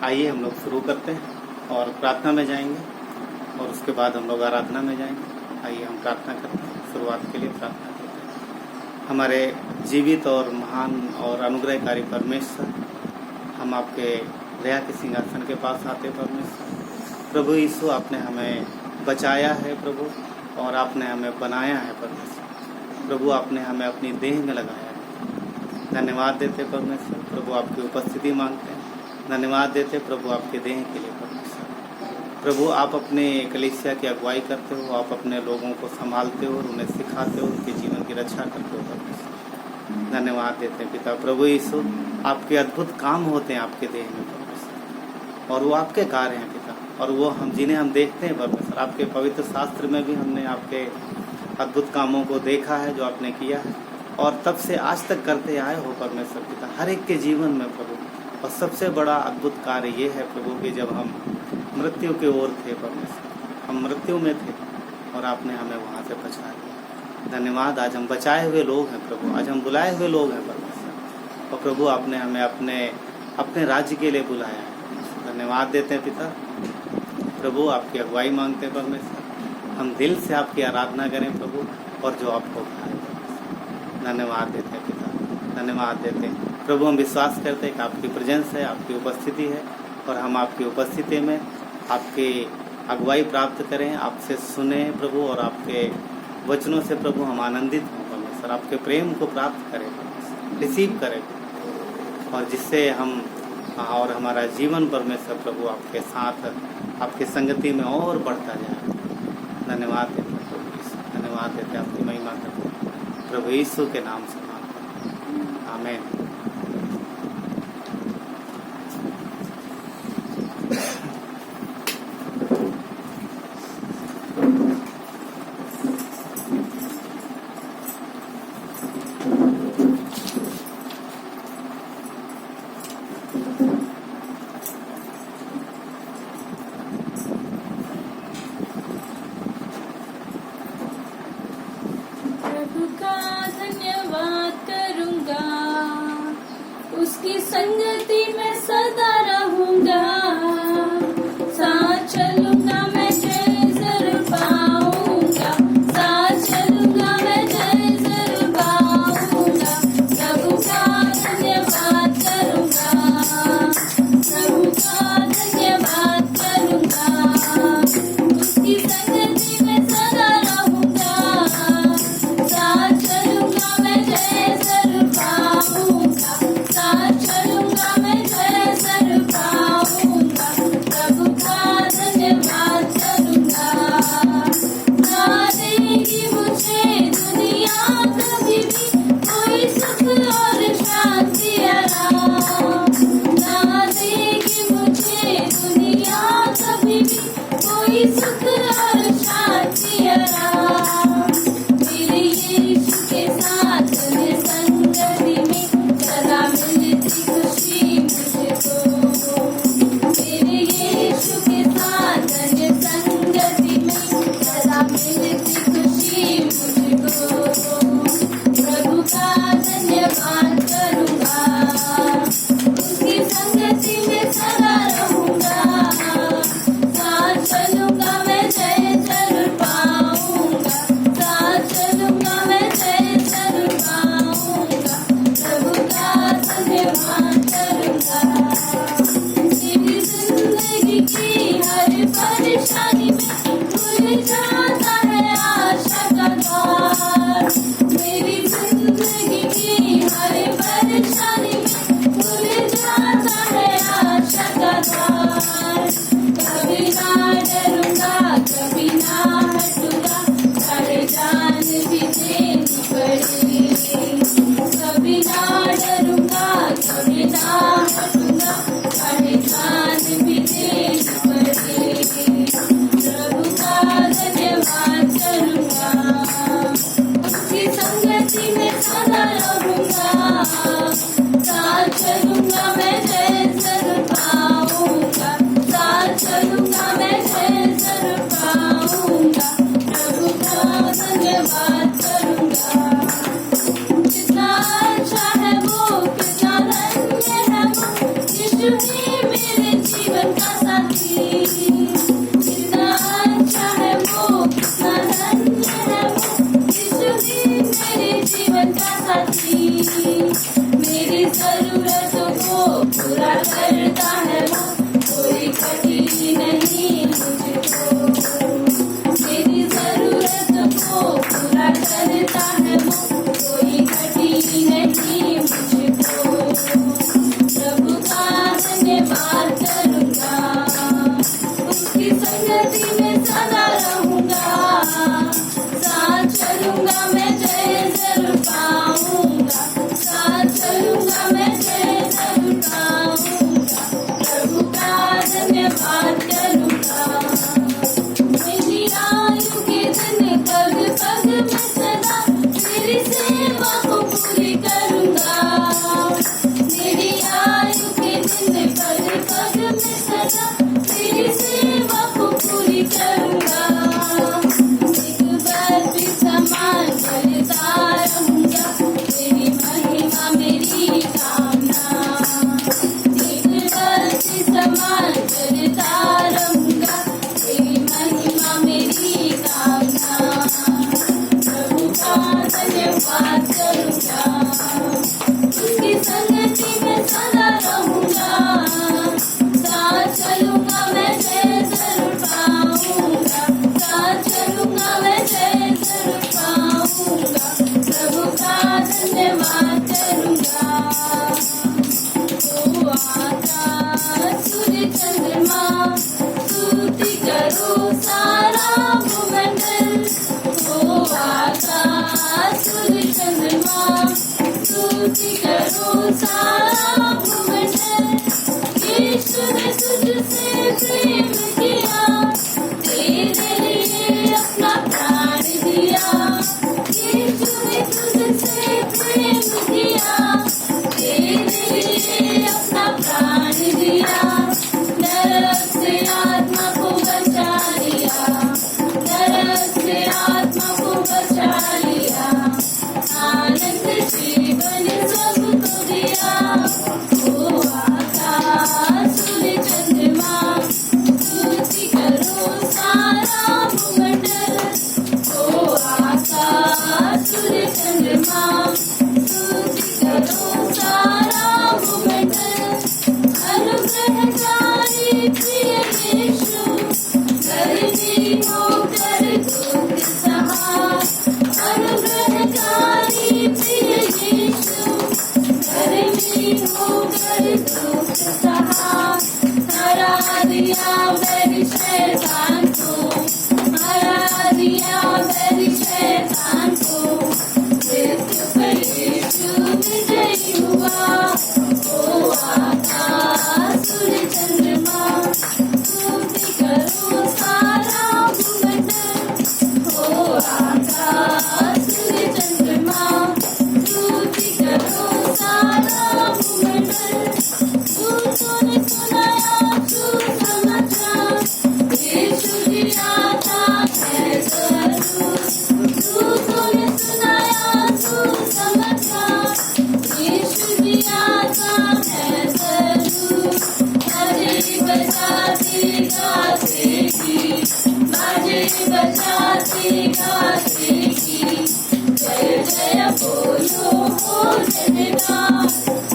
आइए हम लोग शुरू करते हैं और प्रार्थना में जाएंगे और उसके बाद हम लोग आराधना में जाएंगे। आइए हम प्रार्थना करते हैं। शुरुआत के लिए प्रार्थना करते हैं। हमारे जीवित और महान और अनुग्रहकारी परमेश्वर, हम आपके दया के सिंहासन के पास आते परमेश्वर। प्रभु यीशु, आपने हमें बचाया है प्रभु, और आपने हमें बनाया है परमेश्वर। प्रभु, आपने हमें अपनी देह में लगाया है। धन्यवाद देते परमेश्वर। प्रभु, आपकी उपस्थिति मांगते हैं। धन्यवाद देते प्रभु आपके देह के लिए परमेश्वर। प्रभु, आप अपने कलीसिया की अगुवाई करते हो, आप अपने लोगों को संभालते हो और उन्हें सिखाते हो, उनके जीवन की रक्षा करते हो परमेश्वर। धन्यवाद देते हैं पिता। प्रभु यीशु, आपके अद्भुत काम होते हैं आपके देह में परमेश्वर, और वो आपके कार्य हैं पिता, और वो जिन्हें हम देखते हैं परमेश्वर। आपके पवित्र शास्त्र में भी हमने आपके अद्भुत कामों को देखा है जो आपने किया है, और तब से आज तक करते आए हो परमेश्वर पिता, हर एक के जीवन में प्रभु। और सबसे बड़ा अद्भुत कार्य ये है प्रभु कि जब हम मृत्यु की ओर थे परमेश्वर, हम मृत्यु में थे और आपने हमें वहाँ से बचा लिया। धन्यवाद। आज हम बचाए हुए लोग हैं प्रभु, आज हम बुलाए हुए लोग हैं परमेश्वर, और प्रभु आपने हमें अपने राज्य के लिए बुलाया है। धन्यवाद देते हैं पिता। प्रभु, आपकी अगुवाई मांगते हैं परमेश्वर। हम दिल से आपकी आराधना करें प्रभु, और जो आपको भाए परमेश्वर। धन्यवाद देते हैं पिता, धन्यवाद देते हैं प्रभु। हम विश्वास करते हैं कि आपकी प्रेजेंस है, आपकी उपस्थिति है, और हम आपकी उपस्थिति में आपकी अगुवाई प्राप्त करें, आपसे सुने प्रभु, और आपके वचनों से प्रभु हम आनंदित हों परमेश्वर। आपके प्रेम को प्राप्त करें परमेश्वर, रिसीव करें, और जिससे हम और हमारा जीवन परमेश्वर प्रभु आपके साथ आपकी संगति में और बढ़ता जाए। धन्यवाद देते हैं प्रभु यीशु, धन्यवाद देते हैं, आपकी महिमा करते हैं प्रभु यीशु के नाम से मांगते हैं, आमीन। प्रभु का धन्यवाद करूंगा, पार करूंगा, उसकी संगति में सदा रहूंगा, साथ चलूंगा मैं जय जरूर पाऊंगा, साथ चलूंगा मैं जय जरूर पाऊंगा, प्रभु का धन्यवाद करूंगा। मेरी आयु के दिन पग पग में सदा तेरी सेवा को पूरी करूंगा, मेरी आयु के दिन पग पग में सदा तेरी सेवा को पूरी करूंगा। एक बार भी समान करता रहूंगा, तेरी महिमा मेरी कामना, एक बार भी समान करता रहूंगा, तेरी महिमा मेरी कामना, प्रभु का धन्यवाद करूंगा, उसकी संगति में सदा रहूंगा, साथ चलूंगा मैं जय जरूर पाऊंगा, साथ चलूंगा मैं जय जरूर पाऊंगा, प्रभु का धन्यवाद करूंगा। ओ आकाश सूर्य चंद्रमा स्तुति करो सारा भूमंडल, ओ आकाश सूर्य चंद्रमा स्तुति करो सारा भूमंडल, यीशु ने तुझसे प्रेम किया, तेरे लिए अपना प्राण दिया, यीशु ने तुझसे प्रेम किया, तेरे लिए अपना प्राण दिया, नरक से आत्मा को बचा लिया, नरक से आत्मा को बचा लिया, आनंद जीवन सबको दिया। ओ आकाश सूर्य चंद्रमा स्तुति करो सारा भूमंडल, ओ आकाश सूर्य चंद्रमा स्तुति करो सारा भूमंडल, अनुग्रहकारी प्रिय यीशु धर्मी होकर दुख सहा, अनुग्रहकारी प्रिय यीशु धर्मी होकर दुख सहा, हरा दिया मेरी शैतान को, हरा दिया मेरी शैतान को, मृत्यु पर यीशु विजयी हुआ। ओ आकाश सूर्य चंद्रमा स्तुति करो सारा भूमंडल, ओ आकाश सूर्य चंद्रमा स्तुति करो सारा भूमंडल, दूतों ने सुनाया सुसमाचार, यीशु जी आता है जरूर, दूतों ने सुनाया सुसमाचार, यीशु जी आता है जरूर, बाजे बजाते गाते की, बाजे बजाते गाते की, जय जय बोलो हो जनता,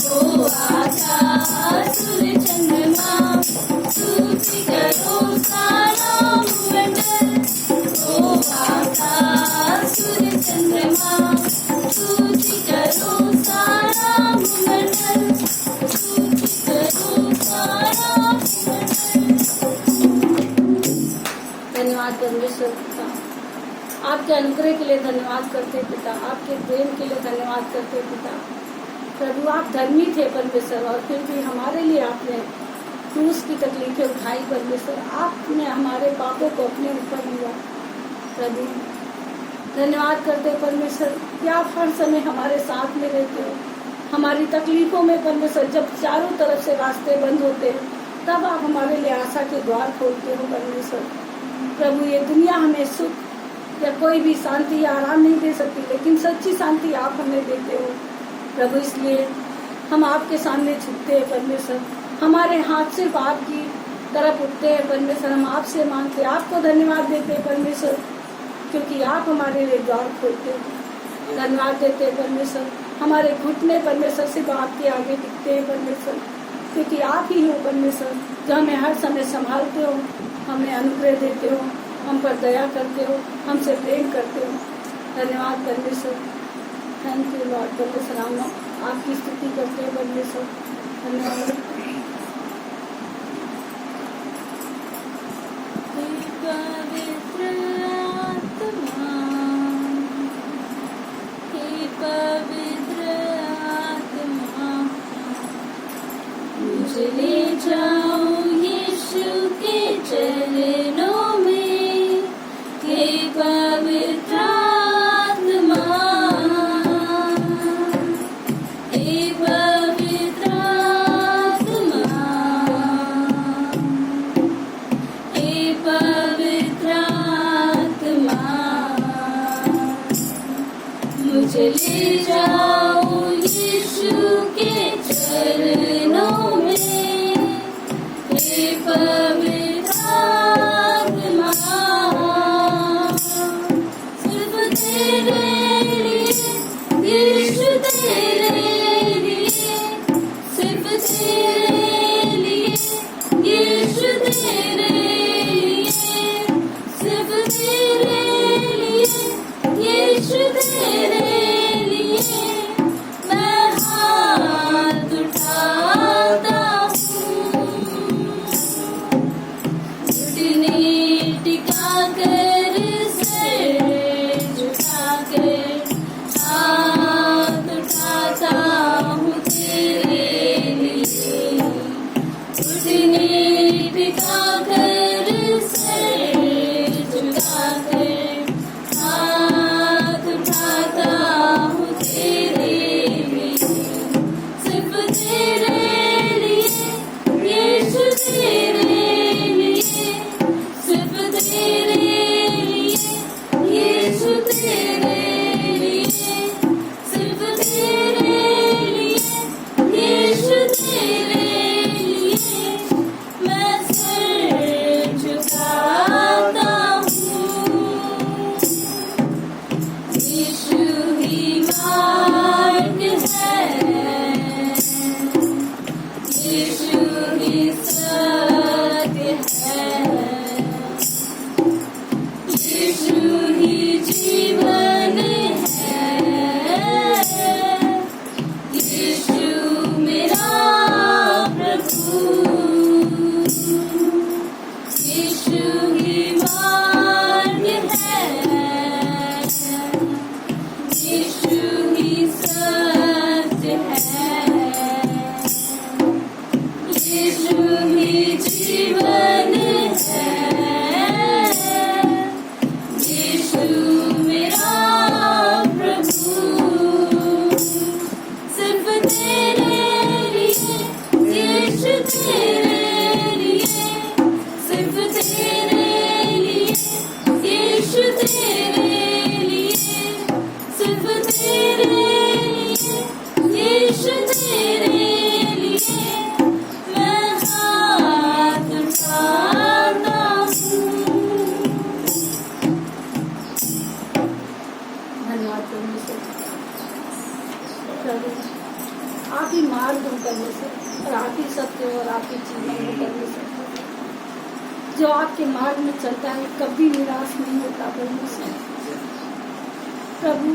ओ आकाश सूर्य चंद्रमा स्तुति करो सारा भूमंडल, ओ आकाश सूर्य चंद्रमा स्तुति करो सारा भूमंडल, स्तुति करो सारा भूमंडल। धन्यवाद परमेश्वर पिता, आपके अनुग्रह के लिए धन्यवाद करते पिता, आपके प्रेम के लिए धन्यवाद करते पिता। प्रभु आप धर्मी थे परमेश्वर, और फिर भी हमारे लिए आपने क्रूस की तकलीफें उठाई परमेश्वर, आपने हमारे पापों को अपने ऊपर लिया। प्रभु धन्यवाद करते परमेश्वर कि आप हर समय हमारे साथ में रहते हो, हमारी तकलीफों में परमेश्वर जब चारों तरफ से रास्ते बंद होते हैं तब आप हमारे लिए आशा के द्वार खोलते हो परमेश्वर। प्रभु ये दुनिया हमें सुख या कोई भी शांति या आराम नहीं दे सकती, लेकिन सच्ची शांति आप हमें देते हो प्रभु। इसलिए हम आपके सामने झुकते हैं परमेश्वर, हमारे हाथ सिर्फ आपकी तरफ उठते हैं परमेश्वर, हम आपसे मांगते, आपको धन्यवाद देते हैं परमेश्वर, क्योंकि आप हमारे लिए द्वार खोलते हैं। धन्यवाद देते हैं परमेश्वर, हमारे घुटने परमेश्वर सिर्फ आपके आगे टिकते हैं परमेश्वर, क्योंकि आप ही हो परमेश्वर जो हमें हर समय संभालते हो, हमें अनुग्रह देते हो, हम पर दया करते हो, हमसे प्रेम करते हो। धन्यवाद परमेश्वर, थैंक यू लॉर्ड परमेश्वर, हम आपकी स्तुति करते हैं परमेश्वर। धन्यवाद। पवित्र आत्मा, हे पवित्र आत्मा, मुझे ले जाओ यीशु के चरणों में, हे पवित्र आत्मा, हे पवित्र आत्मा, हे पवित्र आत्मा, मुझे ले जाओ यीशु के चरणों में, हे पवित्र आत्मा, सिर्फ तेरे लिए, यीशु तेरे लिए, सिर्फ तेरे लिए, यीशु तेरे लिए, सिर्फ तेरे लिए, यीशु तेरे लिए, मैं हाथ उठाता हूँ, घुटने टिका कर, सिर झुका कर, हाथ उठाता हूँ तेरे लिए, घुटने टिका कर, सिर झुका कर, हाथ उठाता हूँ तेरे लिए, सिर्फ तेरे लिए, यीशु तेरे लिए, सिर्फ तेरे लिए, यीशु तेरे लिए, सिर्फ तेरे लिए, यीशु तेरे लिए, मैं सिर झुकाता हूँ, यीशु ही मार्ग है, यीशु ही सत्य है, यीशु ही जीवन है, यीशु मेरा प्रभु, यीशु ही मार्ग है, यीशु ही सत्य है, यीशु ही जीवन है, यीशु मेरा प्रभु, सिर्फ तेरे लिए, यीशु तेरे लिए, सिर्फ तेरे लिए, यीशु तेरे लिए, सिर्फ तेरे लिए, यीशु तेरे लिए, मैं हाथ उठाता हूँ। धन्यवाद परमेश्वर। प्रभु, आप ही मार्ग हो परमेश्वर, और आप ही सत्य और आप ही जीवन हो परमेश्वर। जो आपके मार्ग में चलता है कभी निराश नहीं होता परमेश्वर। प्रभु,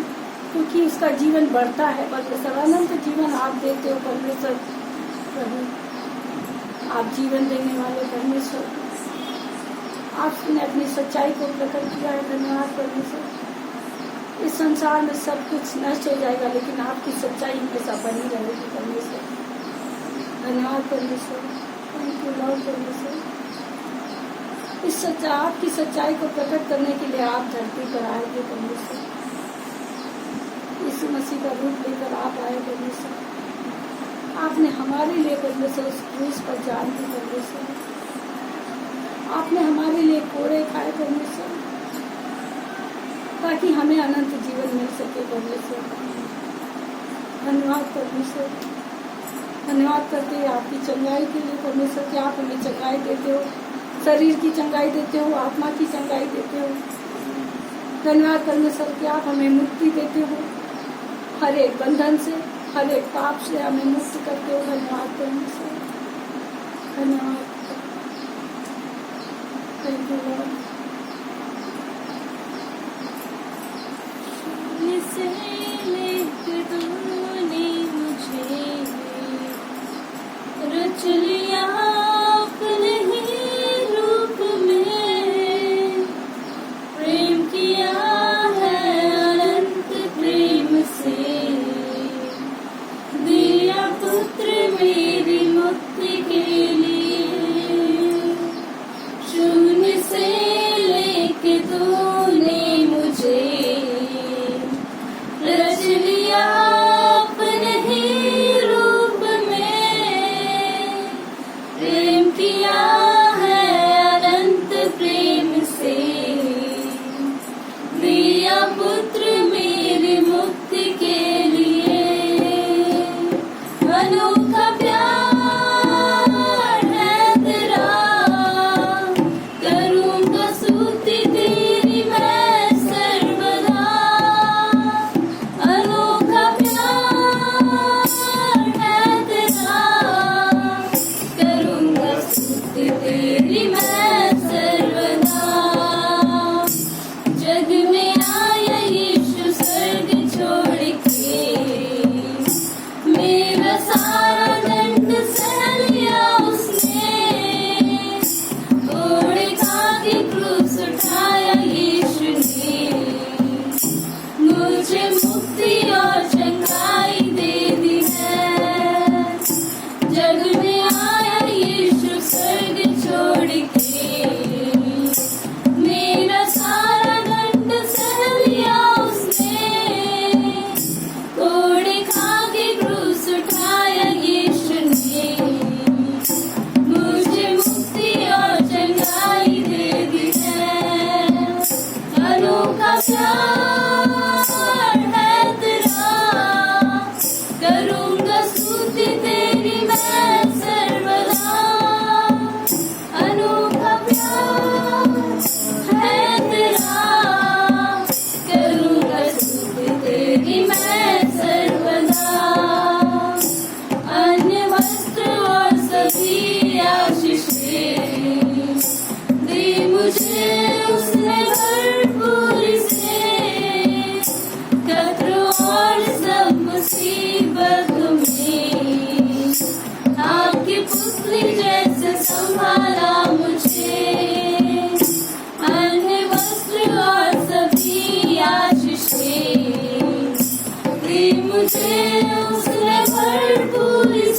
क्योंकि उसका जीवन बढ़ता है परमेश्वर, अनंत जीवन आप देते हो परमेश्वर। प्रभु, आप जीवन देने वाले परमेश्वर, आपने अपनी सच्चाई को प्रकट किया है। धन्यवाद परमेश्वर। इस संसार में सब कुछ नष्ट हो जाएगा, लेकिन आपकी सच्चाई हमेशा बनी रहेगी परमेश्वर। धन्यवाद परमेश्वर। थैंक यू लॉर्ड परमेश्वर। इस आपकी सच्चाई को प्रकट करने के लिए आप धरती पर आए थे परमेश्वर। यीशु मसीह का रूप लेकर आप आए परमेश्वर। आपने हमारे लिए परमेश्वर उस क्रूस पर जान दी परमेश्वर। आपने हमारे लिए कोड़े खाए परमेश्वर, ताकि हमें अनंत जीवन मिल सके परमेश्वर। धन्यवाद परमेश्वर। धन्यवाद करते हैं आपकी चंगाई के लिए परमेश्वर, कि आप हमें चंगाई देते हो, शरीर की चंगाई देते हो, आत्मा की चंगाई देते हो। धन्यवाद परमेश्वर कि आप हमें मुक्ति देते हो, हर एक बंधन से, हर एक पाप से हमें मुक्त करते हो। धन्यवाद परमेश्वर। धन्यवाद। Thank you Lord. से लिख तूने मुझे रच लिया अपने ही रूप में,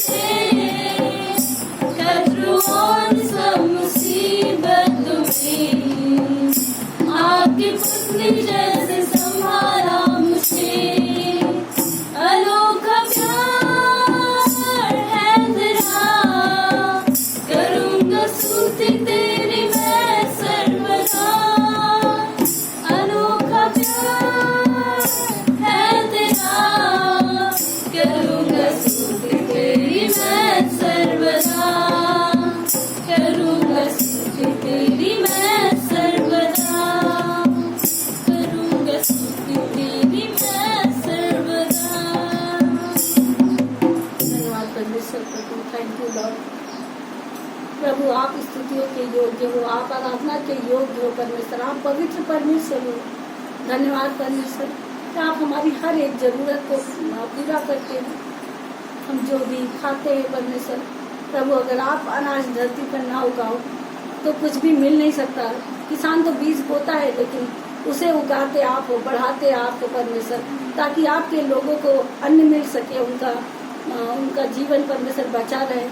मुझे कद्रों और सब मुसीबतों में आपकी पुतली जैसे संभाला मुझे अनोखा प्यार है तेरा करूँगा स्तुति तेरी मैं सर्वदा अनोखा प्यार है तेरा करूँगा स्तुति तेरी मैं सर्वदा करूँगा स्तुति तेरी मैं सर्वदा करूँगा स्तुति तेरी मैं सर्वदा धन्यवाद परमेश्वर प्रभु थैंक यू लॉर्ड प्रभु आप स्तुतियों के योग्य हो आप आराधना के योग्य हो परमेश्वर आप पवित्र परमेश्वर हो धन्यवाद परमेश्वर कि आप हमारी हर एक जरूरत को पूरा करते हो हम जो भी खाते हैं परमेश्वर प्रभु अगर आप अनाज धरती पर ना उगाओ तो कुछ भी मिल नहीं सकता किसान तो बीज बोता है लेकिन उसे उगाते आप हो बढ़ाते आप हो परमेश्वर ताकि आपके लोगों को अन्न मिल सके उनका जीवन परमेश्वर बचा रहे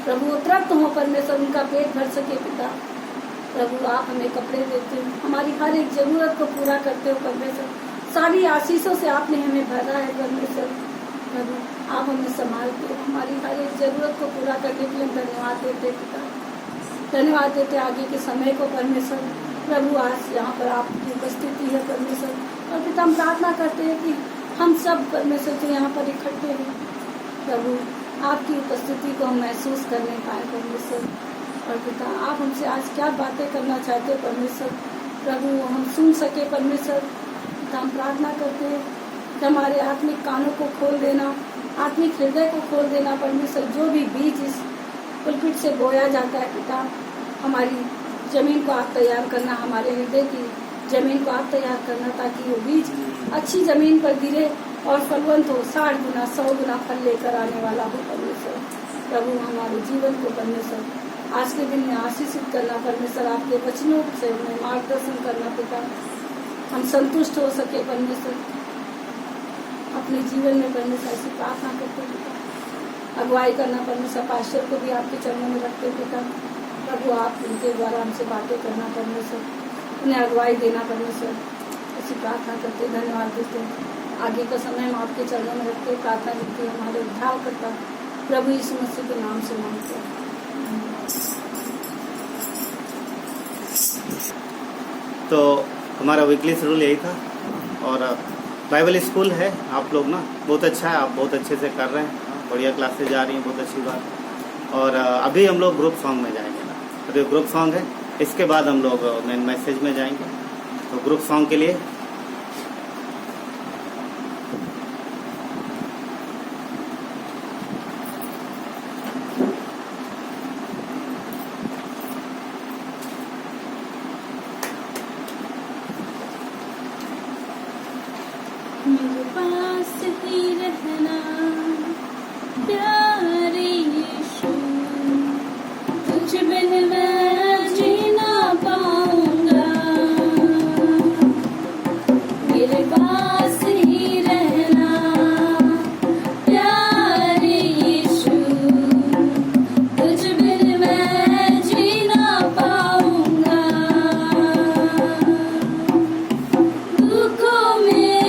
प्रभु तृप्त हो परमेश्वर उनका पेट भर सके पिता प्रभु आप हमें कपड़े देते हो हमारी हर एक जरूरत को पूरा करते हो परमेश्वर सारी आशीषों से आपने हमें भरा है परमेश्वर प्रभु आप हमें संभालते हो हमारी हर एक जरूरत को पूरा करने के लिए धन्यवाद देते पिता धन्यवाद देते आगे के समय को परमेश्वर प्रभु आज यहाँ पर आपकी उपस्थिति है परमेश्वर और पिता हम प्रार्थना करते हैं कि हम सब परमेश्वर जो यहाँ पर इकट्ठे हैं प्रभु आपकी उपस्थिति को हम महसूस करने पाए परमेश्वर और पिता आप हमसे आज क्या बातें करना चाहते हो परमेश्वर प्रभु हम सुन सके परमेश्वर पिता हम प्रार्थना करते हैं कि हमारे आत्मिक कानों को खोल देना आत्मिक हृदय को खोल देना परमेश्वर जो भी बीज इस पुलपिट से बोया जाता है पिता हमारी जमीन को आप तैयार करना हमारे हृदय की जमीन को आप तैयार करना ताकि वो बीज अच्छी जमीन पर गिरे और फलवंत हो 60 गुना 100 गुना फल लेकर आने वाला हो परमेश्वर प्रभु हमारे जीवन को परमेश्वर आज के दिन में आशीषित करना परमेश्वर आपके वचनों से हमें मार्गदर्शन करना पिता हम संतुष्ट हो सके परमेश्वर अपने जीवन में परमेश्वर ऐसी प्रार्थना करते पिता अगुवाई करना परमेश्वर पास्टर को भी आपके चरणों में रखते पिता प्रभु आप उनके द्वारा हमसे बातें करना परमेश्वर उन्हें अगुवाई देना परमेश्वर ऐसी प्रार्थना करते धन्यवाद देते आगे का समय हम आपके चरणों में रखते प्रार्थना करते हमारे उद्धार करता प्रभु यीशु मसीह के नाम से मांगते हैं तो हमारा वीकली शेड्यूल यही था और बाइबल स्कूल है आप लोग ना बहुत अच्छा है आप बहुत अच्छे से कर रहे हैं बढ़िया क्लासेस जा रही हैं बहुत अच्छी बात और अभी हम लोग ग्रुप सॉन्ग में जाएंगे ना अभी ग्रुप सॉन्ग है इसके बाद हम लोग मेन मैसेज में जाएंगे तो ग्रुप सॉन्ग के लिए मेरे पास ही रहना प्यारे यीशु तुझ बिन मैं जी ना पाऊंगा मेरे पास ही रहना प्यारे यीशु तुझ बिन मैं जी ना पाऊंगा दुखों में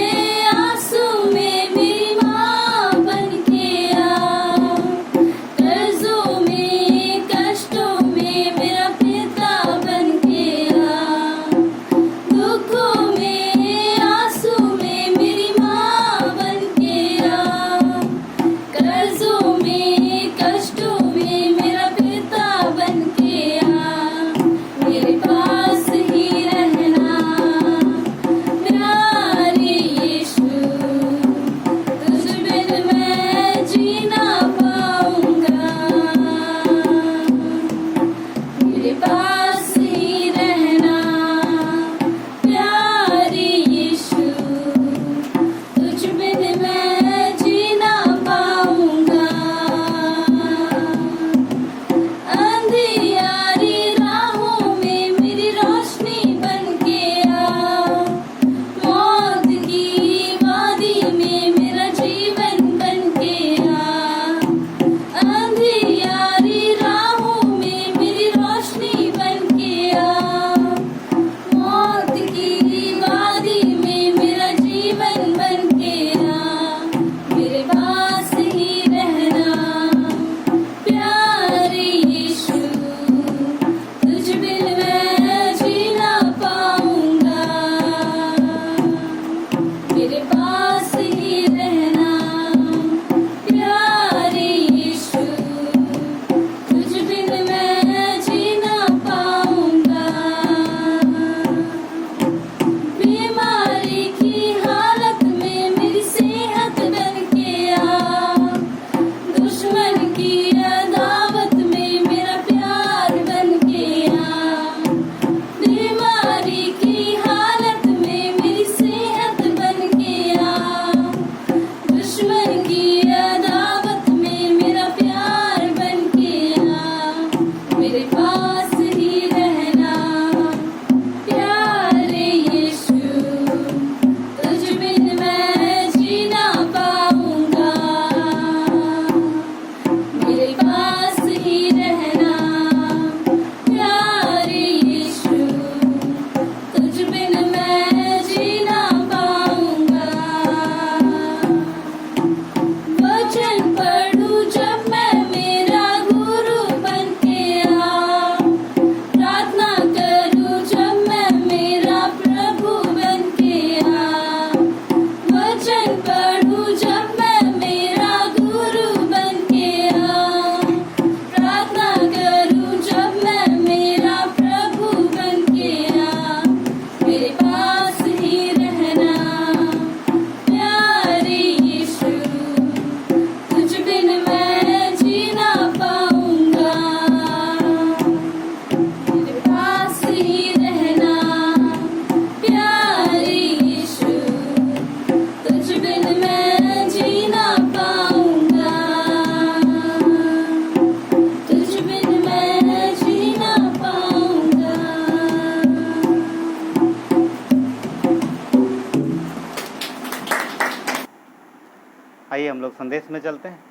हम लोग संदेश में चलते हैं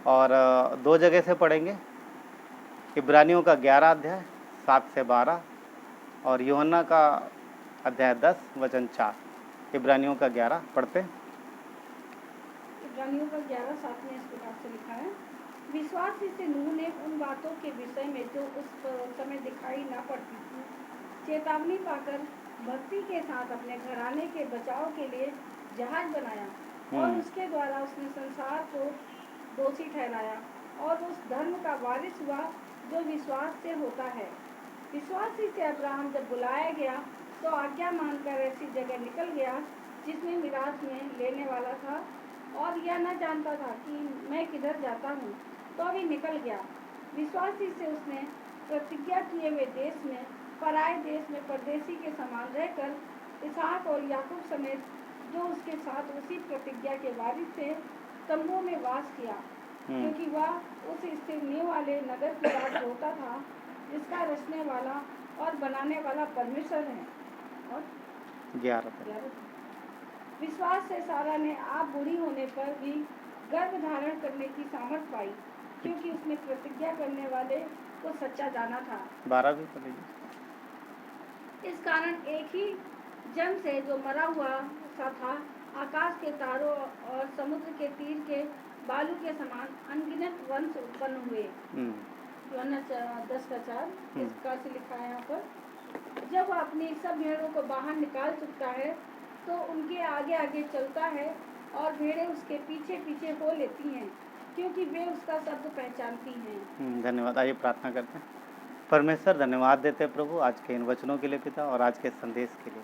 और 2 जगह से पढ़ेंगे। इब्रानियों का 11 अध्याय 7 से 12 और यूहन्ना का अध्याय 10 वचन 4। इब्रानियों का 11 पढ़ते हैं। इब्रानियों का 11:7 में इस प्रकार से लिखा है, विश्वास ही से नूह ने उन बातों के विषय में जो उस समय दिखाई न पड़ती थी चेतावनी पाकर भक्ति के साथ अपने घराने के बचाव के लिए जहाज बनाया और उसके द्वारा उसने संसार को दोषी ठहराया और उस धर्म का वारिस हुआ जो विश्वास से होता है। विश्वास ही से अब्राहम जब बुलाया गया तो आज्ञा मानकर ऐसी जगह निकल गया जिसमें मिराज में लेने वाला था और यह न जानता था कि मैं किधर जाता हूँ, तो अभी निकल गया। विश्वास ही से उसने प्रतिज्ञा किए हुए देश में पराये देश में परदेशी के समान रहकर इसहाक और याकूब समेत जो उसके साथ उसी प्रतिज्ञा के वारिस थे तंबू में वास किया, क्योंकि वह उस स्थिर नींव वाले नगर की बात होता था जिसका रचने वाला और बनाने वाला परमेश्वर है। और 11 विश्वास से सारा ने आप बूढ़ी होने पर भी गर्भ धारण करने की सामर्थ पाई, क्योंकि उसने प्रतिज्ञा करने वाले को सच्चा जाना था। 12 भी पढ़ेंगे। इस कारण एक ही जन से जो मरा हुआ सा था आकाश के तारों और समुद्र के तीर के बालू के समान अनगिनत वंश उत्पन्न हुए। यूहन्ना 10:4 इस प्रकार से लिखा है यहाँ पर, जब वह अपनी सब भेड़ों को बाहर निकाल चुकता है तो उनके आगे आगे चलता है और भेड़ें उसके पीछे पीछे हो लेती हैं, क्योंकि वे उसका शब्द पहचानती हैं। धन्यवाद। आइए प्रार्थना करते हैं। परमेश्वर धन्यवाद देते हैं प्रभु आज के इन वचनों के लिए पिता और आज के संदेश के लिए।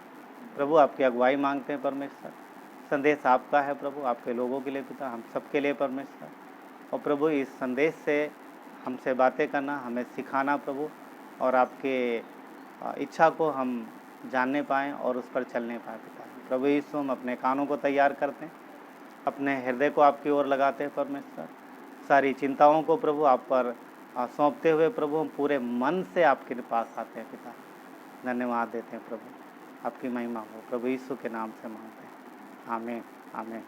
प्रभु आपकी अगुवाई मांगते हैं परमेश्वर। संदेश आपका है प्रभु, आपके लोगों के लिए पिता, हम सबके लिए परमेश्वर। और प्रभु इस संदेश से हमसे बातें करना, हमें सिखाना प्रभु, और आपके इच्छा को हम जानने पाएँ और उस पर चलने पाएँ पिता। प्रभु यीशु हम अपने कानों को तैयार करते हैं, अपने हृदय को आपकी ओर लगाते हैं परमेश्वर। सारी चिंताओं को प्रभु आप पर सौंपते हुए प्रभु हम पूरे मन से आपके पास आते हैं पिता। धन्यवाद देते हैं प्रभु, आपकी महिमा हो प्रभु यीशु के नाम से मांगते हैं, आमीन आमीन।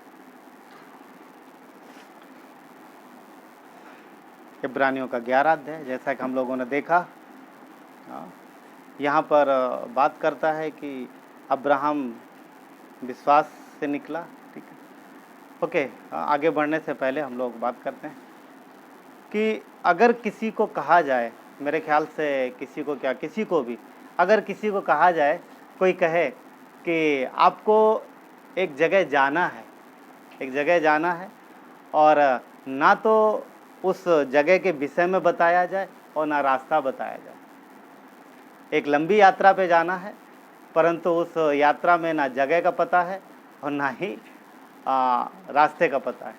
इब्रानियों का 11 अध्याय जैसा कि हम लोगों ने देखा, यहाँ पर बात करता है कि अब्राहम विश्वास से निकला। ठीक है, ओके। आगे बढ़ने से पहले हम लोग बात करते हैं कि अगर किसी को कहा जाए, मेरे ख्याल से किसी को क्या, किसी को भी अगर किसी को कहा जाए, कोई कहे कि आपको एक जगह जाना है, एक जगह जाना है, और ना तो उस जगह के विषय में बताया जाए और ना रास्ता बताया जाए। एक लंबी यात्रा पे जाना है, परंतु उस यात्रा में ना जगह का पता है और ना ही रास्ते का पता है।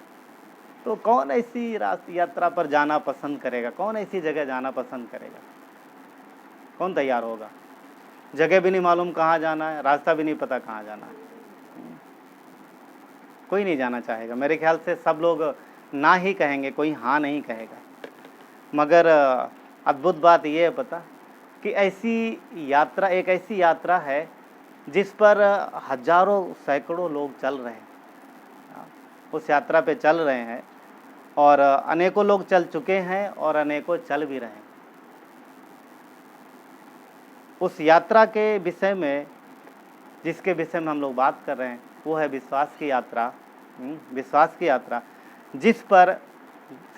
तो कौन ऐसी यात्रा पर जाना पसंद करेगा? कौन ऐसी जगह जाना पसंद करेगा? कौन तैयार होगा? जगह भी नहीं मालूम कहाँ जाना है, रास्ता भी नहीं पता कहाँ जाना है, कोई नहीं जाना चाहेगा। मेरे ख्याल से सब लोग ना ही कहेंगे, कोई हाँ नहीं कहेगा। मगर अद्भुत बात यह है पता कि ऐसी यात्रा, एक ऐसी यात्रा है जिस पर हजारों सैकड़ों लोग चल रहे हैं, उस यात्रा पे चल रहे हैं, और अनेकों लोग चल चुके हैं और अनेकों चल भी रहे हैं। उस यात्रा के विषय में, जिसके विषय में हम लोग बात कर रहे हैं, वो है विश्वास की यात्रा। विश्वास की यात्रा जिस पर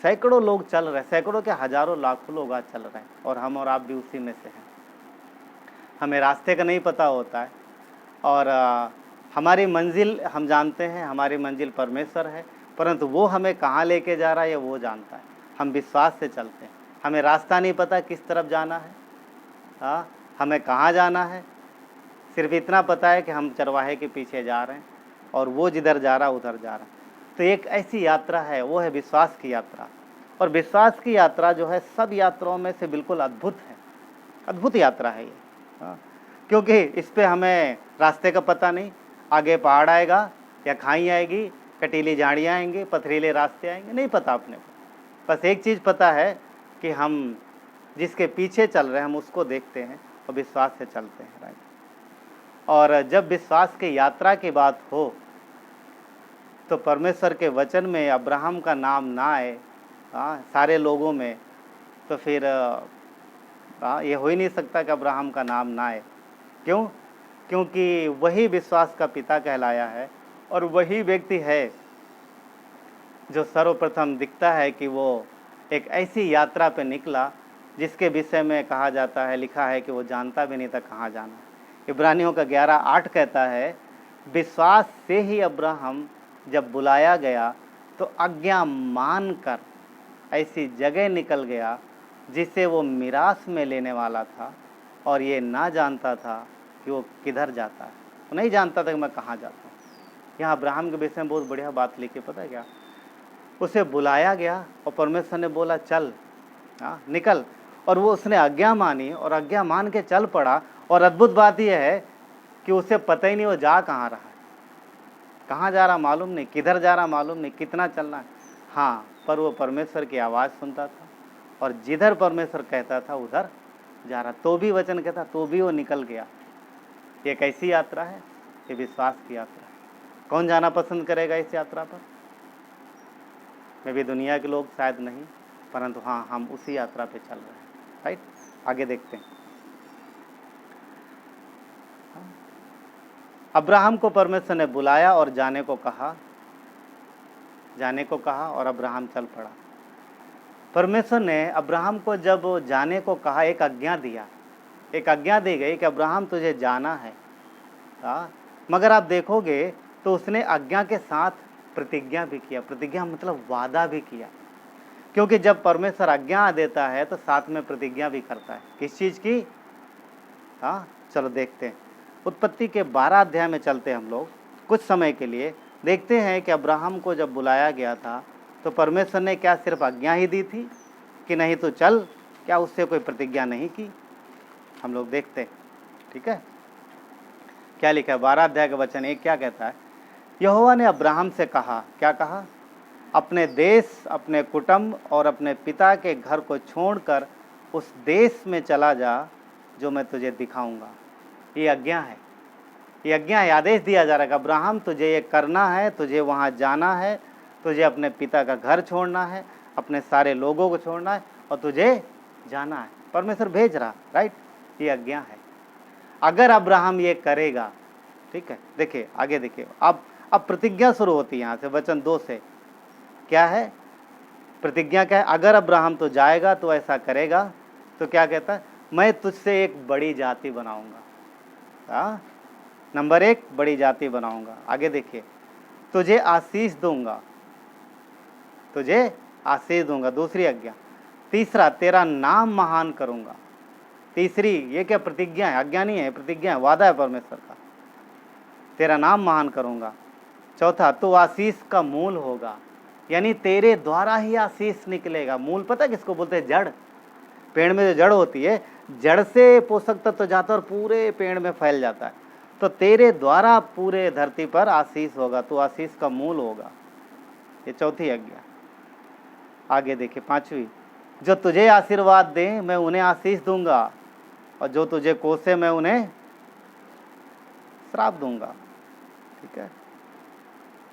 सैकड़ों लोग चल रहे हैं, सैकड़ों के हजारों लाखों लोग आज चल रहे हैं, और हम और आप भी उसी में से हैं। हमें रास्ते का नहीं पता होता है, और हमारी मंजिल हम जानते हैं, हमारी मंजिल परमेश्वर है, परंतु वो हमें कहाँ लेके जा रहा है ये वो जानता है। हम विश्वास से चलते हैं, हमें रास्ता नहीं पता किस तरफ जाना है, हमें कहाँ जाना है, सिर्फ इतना पता है कि हम चरवाहे के पीछे जा रहे हैं और वो जिधर जा रहा है उधर जा रहा है। तो एक ऐसी यात्रा है, वो है विश्वास की यात्रा। और विश्वास की यात्रा जो है सब यात्राओं में से बिल्कुल अद्भुत है, अद्भुत यात्रा है ये, क्योंकि इस पे हमें रास्ते का पता नहीं, आगे पहाड़ आएगा या खाई आएगी, कटीली झाड़ियाँ आएंगी, पथरीले रास्ते आएंगे, नहीं पता अपने को। बस एक चीज़ पता है कि हम जिसके पीछे चल रहे हैं हम उसको देखते हैं और विश्वास से चलते हैं, राइट। और जब विश्वास की यात्रा की बात हो तो परमेश्वर के वचन में अब्राहम का नाम ना आए सारे लोगों में, तो फिर ये हो ही नहीं सकता कि अब्राहम का नाम ना आए। क्यों? क्योंकि वही विश्वास का पिता कहलाया है, और वही व्यक्ति है जो सर्वप्रथम दिखता है कि वो एक ऐसी यात्रा पे निकला जिसके विषय में कहा जाता है, लिखा है कि वो जानता भी नहीं था कहाँ जाना। इब्रानियों का 11:8 कहता है, विश्वास से ही अब्राहम जब बुलाया गया तो आज्ञा मानकर ऐसी जगह निकल गया जिसे वो मिरास में लेने वाला था, और ये ना जानता था कि वो किधर जाता है। वो नहीं जानता था कि मैं कहाँ जाता हूँ। यहाँ अब्राहम के विषय में बहुत बढ़िया बात लिखी, पता है क्या? उसे बुलाया गया और परमेश्वर ने बोला चल निकल, और वो उसने आज्ञा मानी और आज्ञा मान के चल पड़ा। और अद्भुत बात यह है कि उसे पता ही नहीं वो जा कहाँ रहा है, कहाँ जा रहा मालूम नहीं, किधर जा रहा मालूम नहीं, कितना चलना है। हाँ, पर वो परमेश्वर की आवाज़ सुनता था, और जिधर परमेश्वर कहता था उधर जा रहा। तो भी वचन कहता, तो भी वो निकल गया। ये कैसी यात्रा है? ये विश्वास की यात्रा है। कौन जाना पसंद करेगा इस यात्रा पर? मैं भी दुनिया के लोग शायद नहीं, परंतु हाँ, हम उसी यात्रा पे चल रहे हैं। राइट, आगे देखते हैं। अब्राहम को परमेश्वर ने बुलाया और जाने को कहा और अब्राहम चल पड़ा। परमेश्वर ने अब्राहम को जब जाने को कहा, एक आज्ञा दी गई कि अब्राहम तुझे जाना है। मगर आप देखोगे तो उसने आज्ञा के साथ प्रतिज्ञा भी किया। प्रतिज्ञा मतलब वादा भी किया, क्योंकि जब परमेश्वर आज्ञा देता है तो साथ में प्रतिज्ञा भी करता है। किस चीज़ की? चलो देखते हैं। उत्पत्ति के 12 अध्याय में चलते हम लोग कुछ समय के लिए। देखते हैं कि अब्राहम को जब बुलाया गया था तो परमेश्वर ने क्या सिर्फ आज्ञा ही दी थी कि नहीं तो चल? क्या उससे कोई प्रतिज्ञा नहीं की? हम लोग देखते हैं, ठीक है? क्या लिखा है 12 अध्याय का वचन 1 क्या कहता है? यहोवा ने अब्राहम से कहा, क्या कहा? अपने देश, अपने कुटुंब और अपने पिता के घर को छोड़कर उस देश में चला जा जो मैं तुझे दिखाऊंगा। ये आज्ञा है, ये आज्ञा है, आदेश दिया जा रहा है कि अब्राहम तुझे ये करना है, तुझे वहाँ जाना है, तुझे अपने पिता का घर छोड़ना है, अपने सारे लोगों को छोड़ना है और तुझे जाना है। परमेश्वर भेज रहा, राइट? ये आज्ञा है। अगर अब्राहम ये करेगा, ठीक है? देखिए आगे, देखिए अब प्रतिज्ञा शुरू होती है यहाँ से, वचन 2 से। क्या है प्रतिज्ञा? क्या है? अगर अब्राहम तो जाएगा तो ऐसा करेगा, तो क्या कहता है? मैं तुझसे एक बड़ी जाति बनाऊंगा। नंबर 1, बड़ी जाति बनाऊंगा। आगे देखिए, तुझे आशीष दूंगा, तुझे आशीष दूंगा। दूसरी आज्ञा। तीसरा, तेरा नाम महान करूंगा। तीसरी, ये क्या प्रतिज्ञा है? आज्ञा नहीं है, प्रतिज्ञा है, वादा है परमेश्वर का। तेरा नाम महान करूंगा। चौथा, तू आशीष का मूल होगा, यानी तेरे द्वारा ही आशीष निकलेगा। मूल पता है किसको बोलते हैं? जड़। पेड़ में जो जड़ होती है, जड़ से पोषक तत्व जाता है और पूरे पेड़ में फैल जाता है। तो तेरे द्वारा पूरे धरती पर आशीष होगा, तू आशीष का मूल होगा। ये चौथी आज्ञा। आगे देखिए 5वीं, जो तुझे आशीर्वाद दे मैं उन्हें आशीष दूंगा, और जो तुझे कोसे मैं उन्हें श्राप दूंगा। ठीक है?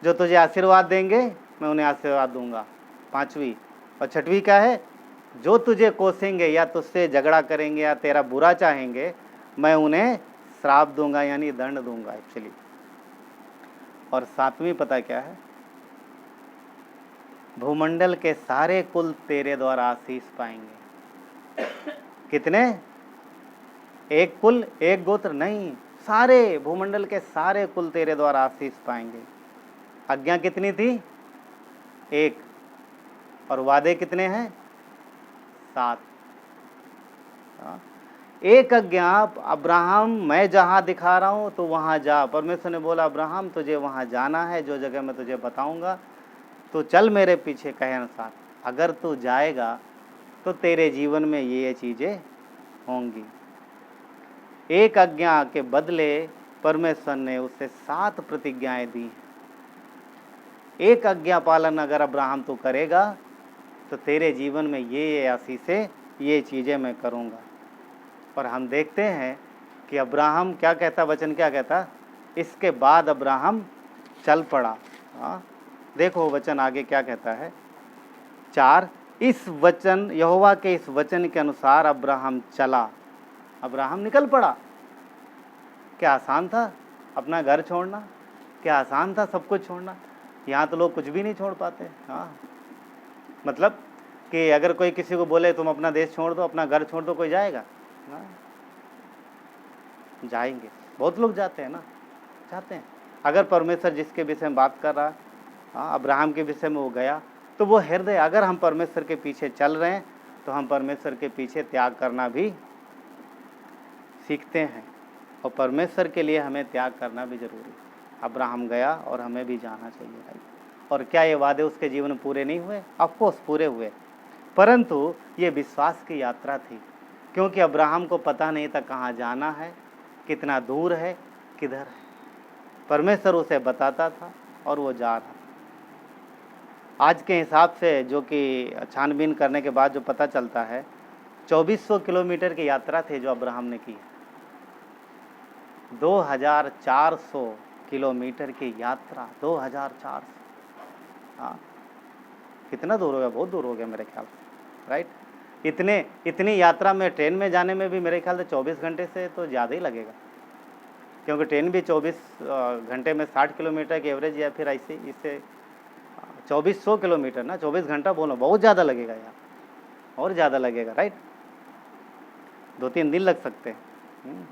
जो तुझे आशीर्वाद देंगे मैं उन्हें आशीर्वाद दूंगा। 5वीं। और 6वीं क्या है? जो तुझे कोसेंगे या तुझसे झगड़ा करेंगे या तेरा बुरा चाहेंगे, मैं उन्हें श्राप दूंगा, यानी दंड दूंगा एक्चुअली। और 7वीं पता क्या है? भूमंडल के सारे कुल तेरे द्वारा आशीष पाएंगे। कितने? एक कुल, एक गोत्र नहीं, सारे भूमंडल के सारे कुल तेरे द्वारा आशीष पाएंगे। आज्ञा कितनी थी? 1। और वादे कितने हैं? 7। एक आज्ञा, अब्राहम मैं जहाँ दिखा रहा हूँ तो वहाँ जा। परमेश्वर ने बोला अब्राहम तुझे वहाँ जाना है, जो जगह मैं तुझे बताऊँगा, तो चल मेरे पीछे कहे अनुसार। अगर तू जाएगा तो तेरे जीवन में ये चीज़ें होंगी। एक आज्ञा के बदले परमेश्वर ने उसे 7 प्रतिज्ञाएं दी। एक आज्ञा पालन अगर अब्राहम तू करेगा तो तेरे जीवन में ये आशीषें, ये चीज़ें मैं करूँगा। और हम देखते हैं कि अब्राहम क्या कहता, वचन क्या कहता? इसके बाद अब्राहम चल पड़ा। देखो वचन आगे क्या कहता है। 4, इस वचन यहोवा के इस वचन के अनुसार अब्राहम चला। अब्राहम निकल पड़ा। क्या आसान था अपना घर छोड़ना, क्या आसान था सब कुछ छोड़ना। यहाँ तो लोग कुछ भी नहीं छोड़ पाते। हाँ, मतलब कि अगर कोई किसी को बोले तुम अपना देश छोड़ दो, अपना घर छोड़ दो, कोई जाएगा? हाँ, जाएंगे। बहुत लोग जाते हैं ना, जाते हैं। अगर परमेश्वर जिसके विषय में बात कर रहा है, हाँ, अब्राहम के विषय में वो गया, तो वो हृदय, अगर हम परमेश्वर के पीछे चल रहे हैं तो हम परमेश्वर के पीछे त्याग करना भी सीखते हैं, और परमेश्वर के लिए हमें त्याग करना भी जरूरी है। अब्राहम गया और हमें भी जाना चाहिए भाई। और क्या ये वादे उसके जीवन में पूरे नहीं हुए? ऑफकोर्स पूरे हुए, परंतु ये विश्वास की यात्रा थी, क्योंकि अब्राहम को पता नहीं था कहाँ जाना है, कितना दूर है, किधर है। परमेश्वर उसे बताता था और वो जा रहा था। आज के हिसाब से जो कि छानबीन करने के बाद जो पता चलता है, 2400 किलोमीटर की यात्रा थी जो अब्राहम ने की। 2400 किलोमीटर की यात्रा, 2400। हाँ, कितना दूर हो गया? बहुत दूर हो गया मेरे ख्याल से, राइट। इतनी यात्रा में ट्रेन में जाने में भी मेरे ख्याल से 24 घंटे से तो ज़्यादा ही लगेगा, क्योंकि ट्रेन भी 24 घंटे में 60 किलोमीटर की एवरेज, या फिर ऐसे इससे 2400 किलोमीटर ना, 24 घंटा बोलो, बहुत ज़्यादा लगेगा यार, और ज़्यादा लगेगा, राइट। 2-3 दिन लग सकते हैं।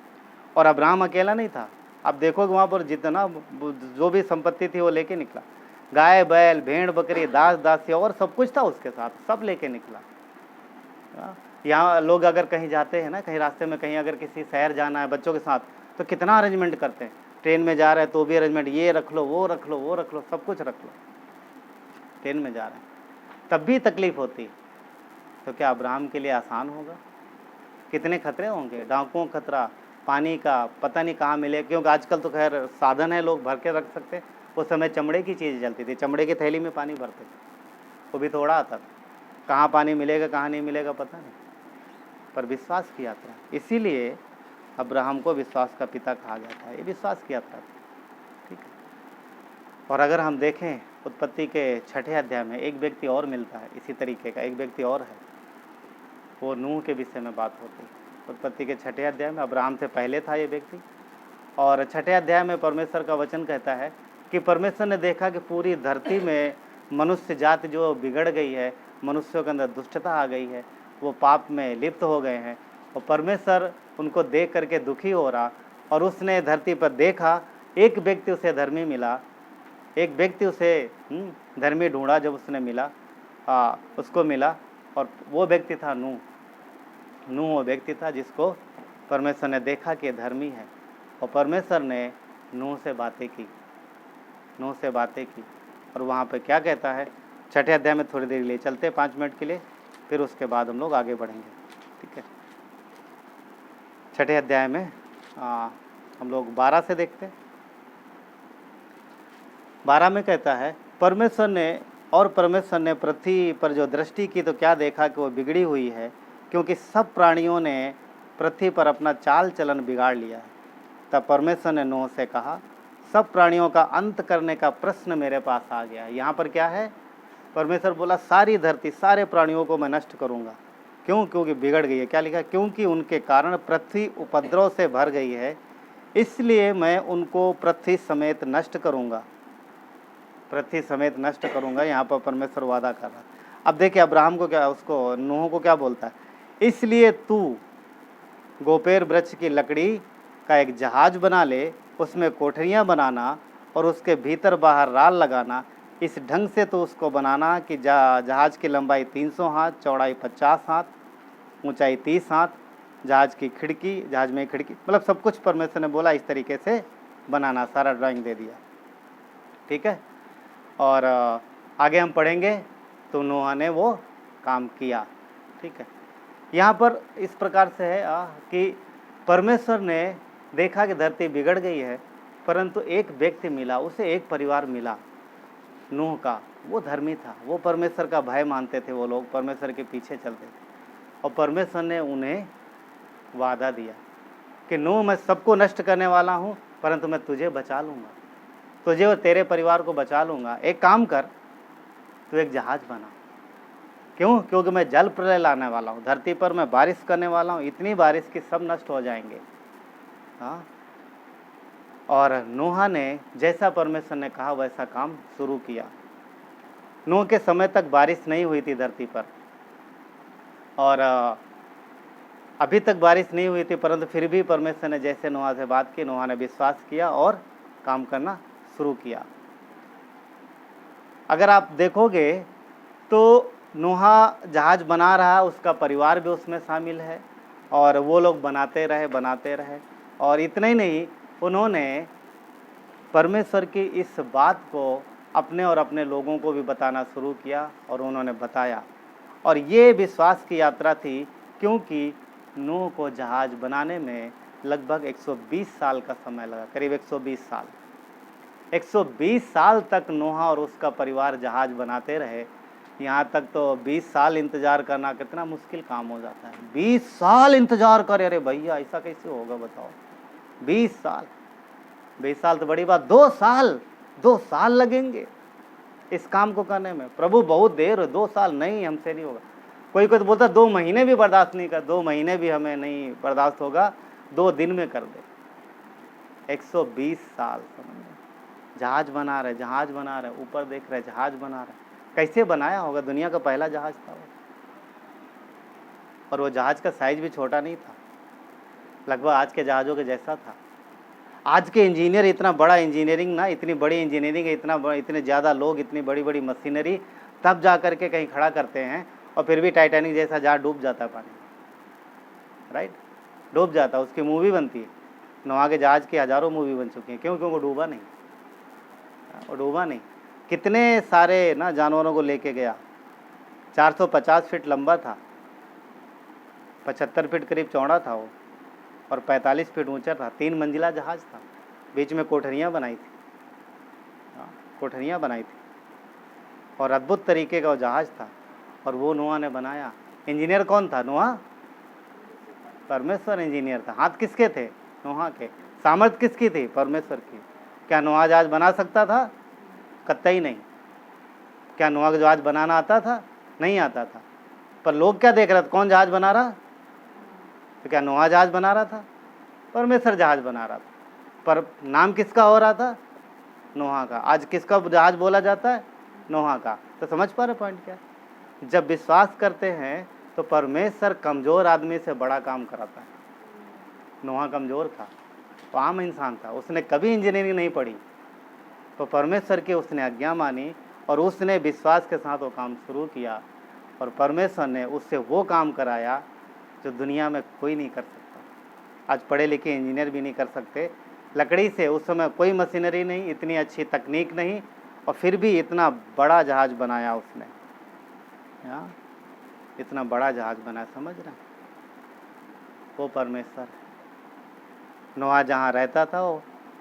और अब्राहम अकेला नहीं था। अब देखोगे वहाँ पर जितना जो भी संपत्ति थी वो लेके निकला, गाय बैल भेड़ बकरी दास दासी और सब कुछ था उसके साथ, सब लेके निकला। यहाँ लोग अगर कहीं जाते हैं ना, कहीं रास्ते में कहीं अगर किसी शहर जाना है बच्चों के साथ, तो कितना अरेंजमेंट करते हैं। ट्रेन में जा रहे हैं तो भी अरेंजमेंट, ये रख लो, वो रख लो, वो रख लो, सब कुछ रख लो। ट्रेन में जा रहे हैं तब भी तकलीफ होती, तो क्या अब्राहम के लिए आसान होगा? कितने खतरे होंगे, डाकुओं का खतरा, पानी का पता नहीं कहाँ मिले, क्योंकि आजकल तो खैर साधन है, लोग भर के रख सकते। उस समय चमड़े की चीज़ चलती थी, चमड़े की थैली में पानी भरते थे, वो भी थोड़ा आता था। कहाँ पानी मिलेगा कहाँ नहीं मिलेगा पता नहीं, पर विश्वास की यात्रा। इसीलिए अब्राहम को विश्वास का पिता कहा जाता है। ये विश्वास की यात्रा थी, ठीक है। और अगर हम देखें उत्पत्ति के 6ठे अध्याय में एक व्यक्ति और मिलता है, इसी तरीके का एक व्यक्ति और है, वो नूह के विषय में बात होती है। उत्पत्ति के 6ठे अध्याय में अब्राहम से पहले था ये व्यक्ति, और 6ठे अध्याय में परमेश्वर का वचन कहता है कि परमेश्वर ने देखा कि पूरी धरती में मनुष्य जाति जो बिगड़ गई है, मनुष्यों के अंदर दुष्टता आ गई है, वो पाप में लिप्त हो गए हैं, और परमेश्वर उनको देख करके दुखी हो रहा, और उसने धरती पर देखा एक व्यक्ति उसे धर्मी मिला, एक व्यक्ति उसे धर्मी ढूंढा। जब उसने मिला, उसको मिला, और वो व्यक्ति था नूह। नूह वो व्यक्ति था जिसको परमेश्वर ने देखा कि धर्मी है, और परमेश्वर ने नूह से बातें की, नूह से बातें की। और वहाँ पे क्या कहता है, 6ठे अध्याय में थोड़ी देर ले चलते हैं 5 मिनट के लिए, फिर उसके बाद हम लोग आगे बढ़ेंगे, ठीक है। 6ठे अध्याय में हम लोग 12 से देखते हैं। 12 में कहता है, परमेश्वर ने पृथ्वी पर जो दृष्टि की तो क्या देखा कि वो बिगड़ी हुई है, क्योंकि सब प्राणियों ने पृथ्वी पर अपना चाल चलन बिगाड़ लिया है। तब परमेश्वर ने नूह से कहा, सब प्राणियों का अंत करने का प्रश्न मेरे पास आ गया है। यहाँ पर क्या है, परमेश्वर बोला सारी धरती सारे प्राणियों को मैं नष्ट करूँगा। क्यों? क्योंकि बिगड़ गई है। क्या लिखा? क्योंकि उनके कारण पृथ्वी उपद्रव से भर गई है, इसलिए मैं उनको पृथ्वी समेत नष्ट करूँगा, पृथ्वी समेत नष्ट करूँगा। यहाँ पर परमेश्वर वादा कर रहा है। अब देखिए अब्राहम को क्या, उसको नूह को क्या बोलता है, इसलिए तू गोपेर वृक्ष की लकड़ी का एक जहाज बना ले, उसमें कोठरियाँ बनाना और उसके भीतर बाहर राल लगाना। इस ढंग से तो उसको बनाना कि जहाज की लंबाई 300 हाथ, चौड़ाई 50 हाथ, ऊंचाई 30 हाथ, जहाज में खिड़की, मतलब सब कुछ परमेश्वर ने बोला इस तरीके से बनाना, सारा ड्राइंग दे दिया, ठीक है। और आगे हम पढ़ेंगे तो नूह ने वो काम किया, ठीक है। यहाँ पर इस प्रकार से है कि परमेश्वर ने देखा कि धरती बिगड़ गई है, परंतु एक व्यक्ति मिला, उसे एक परिवार मिला नूह का, वो धर्मी था, वो परमेश्वर का भय मानते थे, वो लोग परमेश्वर के पीछे चलते थे। और परमेश्वर ने उन्हें वादा दिया कि नूह मैं सबको नष्ट करने वाला हूँ, परंतु मैं तुझे बचा लूँगा। तुझे और तेरे परिवार को बचा लूँगा। एक काम कर, तू एक जहाज बना। क्यों? क्योंकि मैं जल प्रलय लाने वाला हूँ, धरती पर मैं बारिश करने वाला हूँ, इतनी बारिश कि सब नष्ट हो जाएंगे। हाँ, और नूह ने जैसा परमेश्वर ने कहा वैसा काम शुरू किया। नूह के समय तक बारिश नहीं हुई थी धरती पर, और अभी तक बारिश नहीं हुई थी, परंतु फिर भी परमेश्वर ने जैसे नूह से बात की, नूह ने विश्वास किया और काम करना शुरू किया। अगर आप देखोगे तो नूह जहाज बना रहा, उसका परिवार भी उसमें शामिल है, और वो लोग बनाते रहे, और इतना ही नहीं, उन्होंने परमेश्वर की इस बात को अपने और अपने लोगों को भी बताना शुरू किया, और उन्होंने बताया। और ये विश्वास की यात्रा थी, क्योंकि नूह को जहाज बनाने में लगभग 120 साल का समय लगा, करीब 120 साल। 120 साल तक नूह और उसका परिवार जहाज बनाते रहे। यहाँ तक तो 20 साल इंतज़ार करना कितना मुश्किल काम हो जाता है। 20 साल इंतज़ार करे, अरे भैया ऐसा कैसे होगा बताओ। 20 साल तो बड़ी बात। 2 साल लगेंगे इस काम को करने में। प्रभु बहुत देर, 2 साल नहीं, हमसे नहीं होगा। कोई तो बोलता 2 महीने भी बर्दाश्त नहीं कर, 2 महीने भी हमें नहीं बर्दाश्त होगा, 2 दिन में कर दे। 120 साल जहाज बना रहे, ऊपर देख रहे, जहाज बना रहे। कैसे बनाया होगा? दुनिया का पहला जहाज था वो, और वो जहाज का साइज भी छोटा नहीं था, लगभग आज के जहाज़ों के जैसा था। आज के इंजीनियर इतना बड़ा इंजीनियरिंग ना, इतनी बड़ी इंजीनियरिंग है, इतने ज़्यादा लोग, इतनी बड़ी बड़ी मशीनरी, तब जा कर के कहीं खड़ा करते हैं, और फिर भी टाइटैनिक जैसा जहाज डूब जाता है पानी में, राइट? डूब जाता है, उसकी मूवी बनती है। नोआ के जहाज की हज़ारों मूवी बन चुकी हैं। क्यों? वो डूबा नहीं। कितने सारे ना जानवरों को लेके गया। 450 फीट लंबा था, 75 फीट करीब चौड़ा था वो, और 45 फीट ऊंचा था। 3 मंजिला जहाज था, बीच में कोठरियाँ बनाई थी, और अद्भुत तरीके का वो जहाज था, और वो नोआ ने बनाया। इंजीनियर कौन था? नोआ। परमेश्वर इंजीनियर था। हाथ किसके थे? नोआ के। सामर्थ किसकी थी? परमेश्वर की। क्या नोआ जहाज बना सकता था? कतई नहीं। क्या नोआ का जहाज बनाना आता था? नहीं आता था। पर लोग क्या देख रहे थे? कौन जहाज बना रहा? तो क्या नोआ जहाज बना रहा था? परमेश्वर जहाज बना रहा था। पर नाम किसका हो रहा था? नोहा का। आज किसका जहाज बोला जाता है? नोहा का। तो समझ पा रहे पॉइंट क्या? जब विश्वास करते हैं तो परमेश्वर कमज़ोर आदमी से बड़ा काम कराता है। नोहा कमज़ोर था, तो आम इंसान था, उसने कभी इंजीनियरिंग नहीं पढ़ी, तो परमेश्वर की उसने आज्ञा मानी, और उसने विश्वास के साथ वो काम शुरू किया, और परमेश्वर ने उससे वो काम कराया जो दुनिया में कोई नहीं कर सकता। आज पढ़े लिखे इंजीनियर भी नहीं कर सकते। लकड़ी से, उस समय कोई मशीनरी नहीं, इतनी अच्छी तकनीक नहीं, और फिर भी इतना बड़ा जहाज बनाया उसने। इतना बड़ा जहाज बनाया, समझ रहे? वो परमेश्वर। नोआ जहाँ रहता था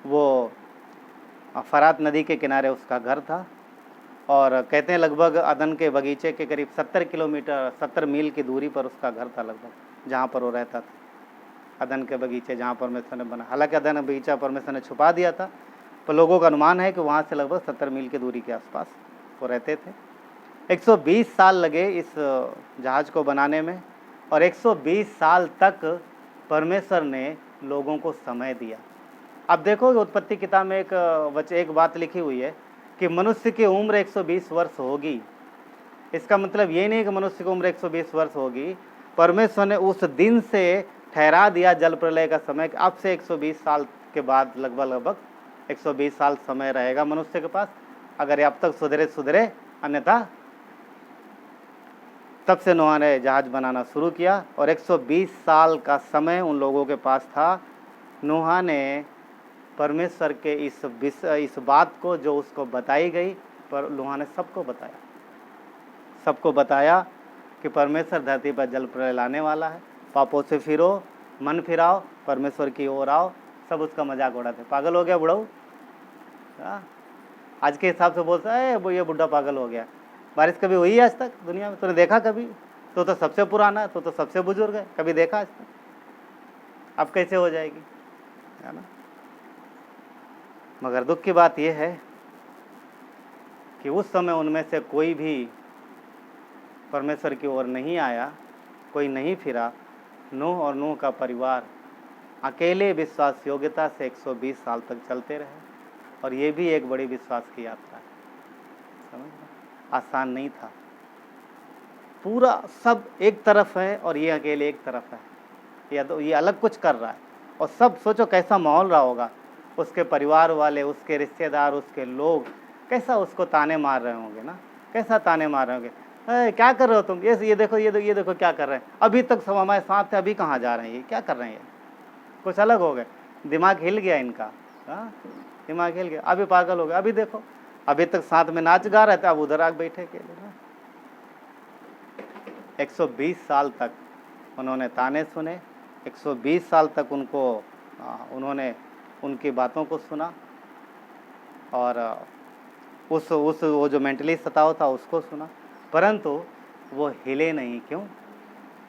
वो फरात नदी के किनारे उसका घर था, और कहते हैं लगभग अदन के बगीचे के करीब 70 मील की दूरी पर उसका घर था, लगभग जहाँ पर वो रहता था। अदन के बगीचे जहाँ परमेश्वर ने बना, हालांकि अदन बगीचा परमेश्वर ने छुपा दिया था, पर लोगों का अनुमान है कि वहाँ से लगभग 70 मील की दूरी के आसपास वो रहते थे। 120 साल लगे इस जहाज़ को बनाने में, और 120 साल तक परमेश्वर ने लोगों को समय दिया। अब देखोगे उत्पत्ति किताब में एक बात लिखी हुई है कि मनुष्य की उम्र 120 वर्ष होगी। इसका मतलब ये नहीं कि मनुष्य की उम्र 120 वर्ष होगी। परमेश्वर ने उस दिन से ठहरा दिया जल प्रलय का समय, अब से 120 साल के बाद लगभग 120 साल समय रहेगा मनुष्य के पास, अगर अब तक सुधरे, अन्यथा तब से नोआ ने जहाज बनाना शुरू किया, और 120 साल का समय उन लोगों के पास था। नोहा ने परमेश्वर के इस बात को जो उसको बताई गई, पर नोहा ने सबको बताया कि परमेश्वर धरती पर जल प्रलय लाने वाला है, पापों से फिरो, मन फिराओ, परमेश्वर की ओर आओ। सब उसका मजाक उड़ाते, पागल हो गया बुढ़ऊ। आज के हिसाब से बोलता है वो ये बुढ़ा पागल हो गया। बारिश कभी हुई है आज तक दुनिया में? तूने देखा कभी? तो सबसे पुराना है, तो सबसे बुजुर्ग है, कभी देखा आज तक? अब कैसे हो जाएगी, है ना? मगर दुख की बात यह है कि उस समय उनमें से कोई भी परमेश्वर की ओर नहीं आया, कोई नहीं फिरा। नूह और नूह का परिवार अकेले विश्वास योग्यता से 120 साल तक चलते रहे, और ये भी एक बड़ी विश्वास की यात्रा है। समझ रहे? आसान नहीं था। पूरा सब एक तरफ है और ये अकेले एक तरफ है, ये अलग कुछ कर रहा है, और सब सोचो कैसा माहौल रहा होगा। उसके परिवार वाले, उसके रिश्तेदार, उसके लोग कैसा उसको ताने मार रहे होंगे ना, कैसा ताने मार रहे होंगे, क्या कर रहे हो तुम, ये देखो, ये देखो क्या कर रहे हैं, अभी तक सब हमारे साथ थे, अभी कहाँ जा रहे हैं, ये क्या कर रहे हैं, ये कुछ अलग हो गए, दिमाग हिल गया इनका। हाँ, दिमाग हिल गया, अभी पागल हो गया, अभी देखो, अभी तक साथ में नाच गा रहे थे, अब उधर आग बैठे के लिए। 120 साल तक उन्होंने ताने सुने, 120 साल तक उन्होंने उनकी बातों को सुना, और उस वो जो मेंटली सताव था उसको सुना, परंतु वो हिले नहीं। क्यों?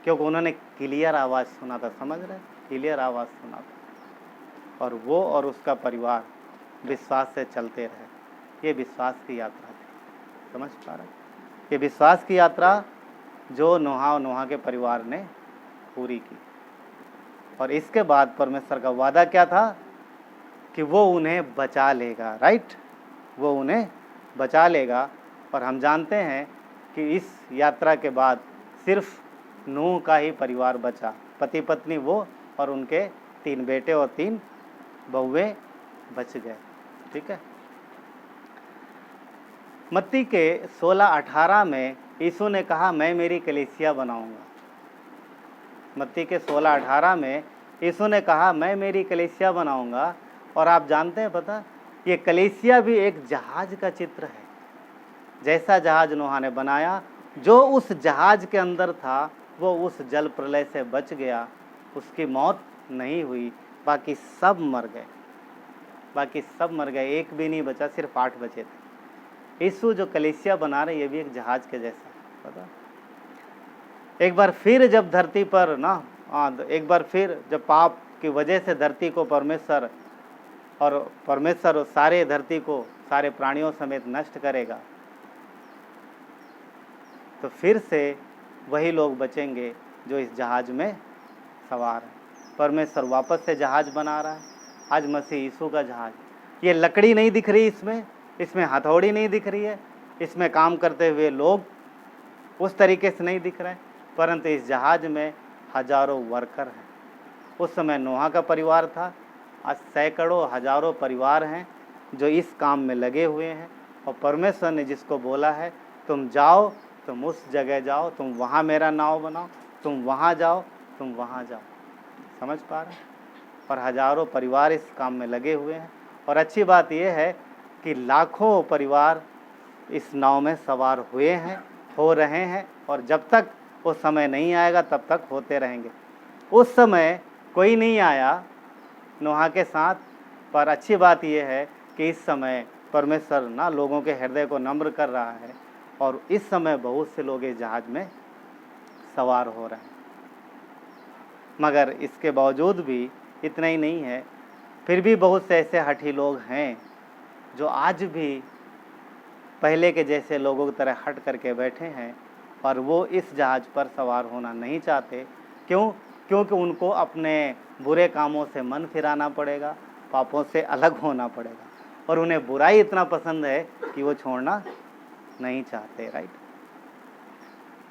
क्योंकि उन्होंने क्लियर आवाज़ सुना था। समझ रहे? क्लियर आवाज़ सुना था, और वो और उसका परिवार विश्वास से चलते रहे। ये विश्वास की यात्रा थी। समझ पा रहे? ये विश्वास की यात्रा जो नोहा के परिवार ने पूरी की, और इसके बाद परमेश्वर का वादा क्या था कि वो उन्हें बचा लेगा। राइट? वो उन्हें बचा लेगा। और हम जानते हैं कि इस यात्रा के बाद सिर्फ नूह का ही परिवार बचा, पति पत्नी वो और उनके 3 बेटे और 3 बहुएं बच गए। ठीक है। मत्ती के 16:18 में यीशु ने कहा, मैं मेरी कलीसिया बनाऊंगा। मत्ती के 16:18 में यीशु ने कहा, मैं मेरी कलीसिया बनाऊंगा। और आप जानते हैं, पता, ये कलीसिया भी एक जहाज का चित्र है। जैसा जहाज नोहा ने बनाया, जो उस जहाज के अंदर था वो उस जल प्रलय से बच गया, उसकी मौत नहीं हुई, बाकी सब मर गए। बाकी सब मर गए, एक भी नहीं बचा, सिर्फ 8 बचे थे। यीशु जो कलीसिया बना रहे, ये भी एक जहाज के जैसा है। पता, एक बार फिर जब धरती पर ना, एक बार फिर जब पाप की वजह से धरती को परमेश्वर सारे धरती को सारे प्राणियों समेत नष्ट करेगा, तो फिर से वही लोग बचेंगे जो इस जहाज में सवार हैं। परमेश्वर वापस से जहाज बना रहा है। आज मसीह यीशु का जहाज, ये लकड़ी नहीं दिख रही, इसमें हथौड़ी नहीं दिख रही है, इसमें काम करते हुए लोग उस तरीके से नहीं दिख रहे हैं, परंतु इस जहाज में हजारों वर्कर हैं। उस समय नोहा का परिवार था, आज सैकड़ों हजारों परिवार हैं जो इस काम में लगे हुए हैं। और परमेश्वर ने जिसको बोला है, तुम जाओ, तुम उस जगह जाओ, तुम वहाँ मेरा नाव बनाओ, तुम वहाँ जाओ, तुम वहाँ जाओ। समझ पा रहे हैं? और हजारों परिवार इस काम में लगे हुए हैं। और अच्छी बात यह है कि लाखों परिवार इस नाव में सवार हुए हैं, हो रहे हैं, और जब तक वो समय नहीं आएगा तब तक होते रहेंगे। उस समय कोई नहीं आया नोहा के साथ, पर अच्छी बात यह है कि इस समय परमेश्वर ना लोगों के हृदय को नम्र कर रहा है, और इस समय बहुत से लोग इस जहाज में सवार हो रहे हैं। मगर इसके बावजूद भी इतना ही नहीं है, फिर भी बहुत से ऐसे हठी लोग हैं जो आज भी पहले के जैसे लोगों की तरह हट करके बैठे हैं, और वो इस जहाज पर सवार होना नहीं चाहते। क्यों? क्योंकि उनको अपने बुरे कामों से मन फिराना पड़ेगा, पापों से अलग होना पड़ेगा, और उन्हें बुराई इतना पसंद है कि वो छोड़ना नहीं चाहते। राइट?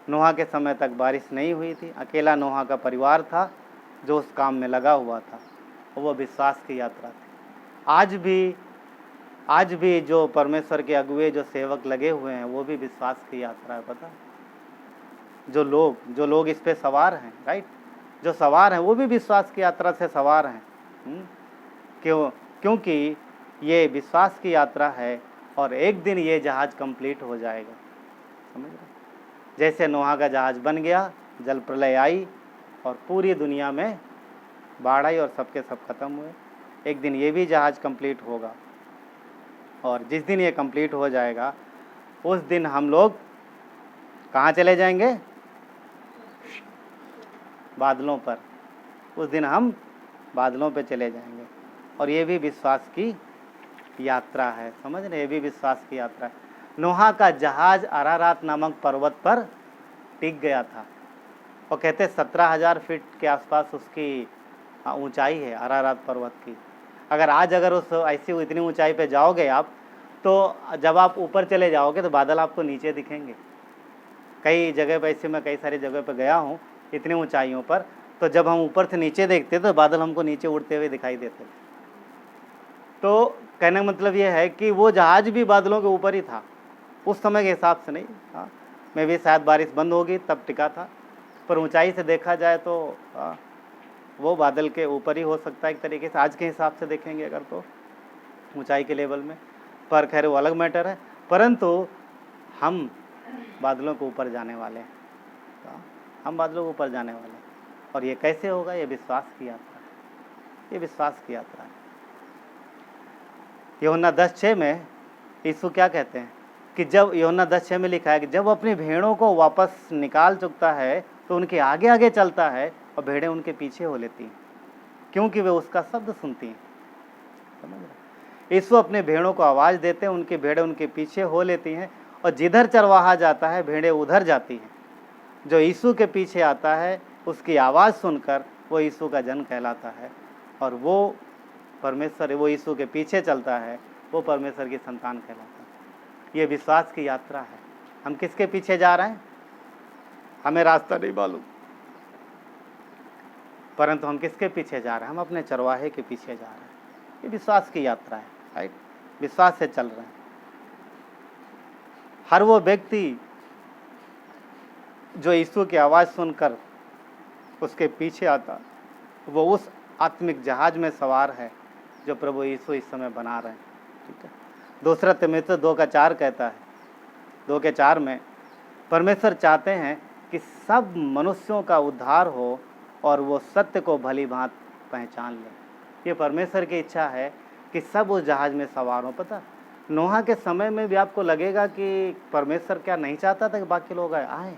नोहा के समय तक बारिश नहीं हुई थी, अकेला नोहा का परिवार था जो उस काम में लगा हुआ था, और वो विश्वास की यात्रा थी। आज भी जो परमेश्वर के अगुए, जो सेवक लगे हुए हैं, वो भी विश्वास की यात्रा है। पता, जो लोग इस पे सवार हैं, राइट, जो सवार हैं वो भी विश्वास की यात्रा से सवार हैं। क्योंकि ये विश्वास की यात्रा है, और एक दिन ये जहाज कंप्लीट हो जाएगा। समझ रहे? जैसे नोहा का जहाज बन गया, जल प्रलय आई और पूरी दुनिया में बाढ़ आई और सबके सब खत्म हुए, एक दिन ये भी जहाज कंप्लीट होगा। और जिस दिन ये कंप्लीट हो जाएगा, उस दिन हम लोग कहाँ चले जाएंगे? बादलों पर। उस दिन हम बादलों पे चले जाएंगे। और ये भी विश्वास की यात्रा है, समझ रहे, ये भी विश्वास की यात्रा है। नोहा का जहाज अरारात नामक पर्वत पर टिक गया था। वो कहते 17,000 फीट के आसपास उसकी ऊंचाई है अरारात पर्वत की। अगर उस ऐसी इतनी ऊंचाई पे जाओगे आप, तो जब आप ऊपर चले जाओगे तो बादल आपको नीचे दिखेंगे। कई जगह पे ऐसे मैं कई सारी जगह पे गया हूँ इतनी ऊंचाइयों पर, तो जब हम ऊपर से नीचे देखते तो बादल हमको नीचे उड़ते हुए दिखाई देते थे। तो कहने का मतलब ये है कि वो जहाज भी बादलों के ऊपर ही था, उस समय के हिसाब से नहीं। हाँ, मैं भी शायद बारिश बंद होगी तब टिका था, पर ऊंचाई से देखा जाए तो वो बादल के ऊपर ही हो सकता है एक तरीके से, आज के हिसाब से देखेंगे अगर तो ऊंचाई के लेवल में। पर खैर वो अलग मैटर है। परंतु हम बादलों के ऊपर जाने वाले हैं, हम बादलों के ऊपर जाने वाले हैं। और ये कैसे होगा? ये विश्वास की यात्रा है, ये विश्वास की यात्रा है। यूहन्ना 10:6 में यीशु क्या कहते हैं कि जब यूहन्ना 10:6 में लिखा है कि जब अपनी भेड़ों को वापस निकाल चुकता है तो उनके आगे आगे चलता है और भेड़ें उनके पीछे हो लेती हैं, क्योंकि वे उसका शब्द सुनती हैं। समझ रहे? यीशु अपने भेड़ों को आवाज़ देते हैं, उनकी भेड़ें उनके पीछे हो लेती हैं, और जिधर चरवाहा जाता है भेड़ें उधर जाती हैं। जो यीशु के पीछे आता है उसकी आवाज़ सुनकर वो यीशु का जन कहलाता है, और वो परमेश्वर, वो यीशु के पीछे चलता है, वो परमेश्वर की संतान कहलाता है। ये विश्वास की यात्रा है। हम किसके पीछे जा रहे हैं? हमें रास्ता नहीं मालूम, परंतु हम किसके पीछे जा रहे हैं? हम अपने चरवाहे के पीछे जा रहे हैं। ये विश्वास की यात्रा है, राइट? विश्वास से चल रहे हैं। हर वो व्यक्ति जो यीशु की आवाज़ सुनकर उसके पीछे आता, वो उस आत्मिक जहाज में सवार है जो प्रभु यीशु इस समय बना रहे हैं। ठीक है, दूसरा तिमुथियुस 2:4 कहता है, 2:4 में परमेश्वर चाहते हैं कि सब मनुष्यों का उद्धार हो और वो सत्य को भली भांति पहचान ले। ये परमेश्वर की इच्छा है कि सब उस जहाज में सवार हों। पता, नोहा के समय में भी आपको लगेगा कि परमेश्वर क्या नहीं चाहता था कि बाकी लोग आए?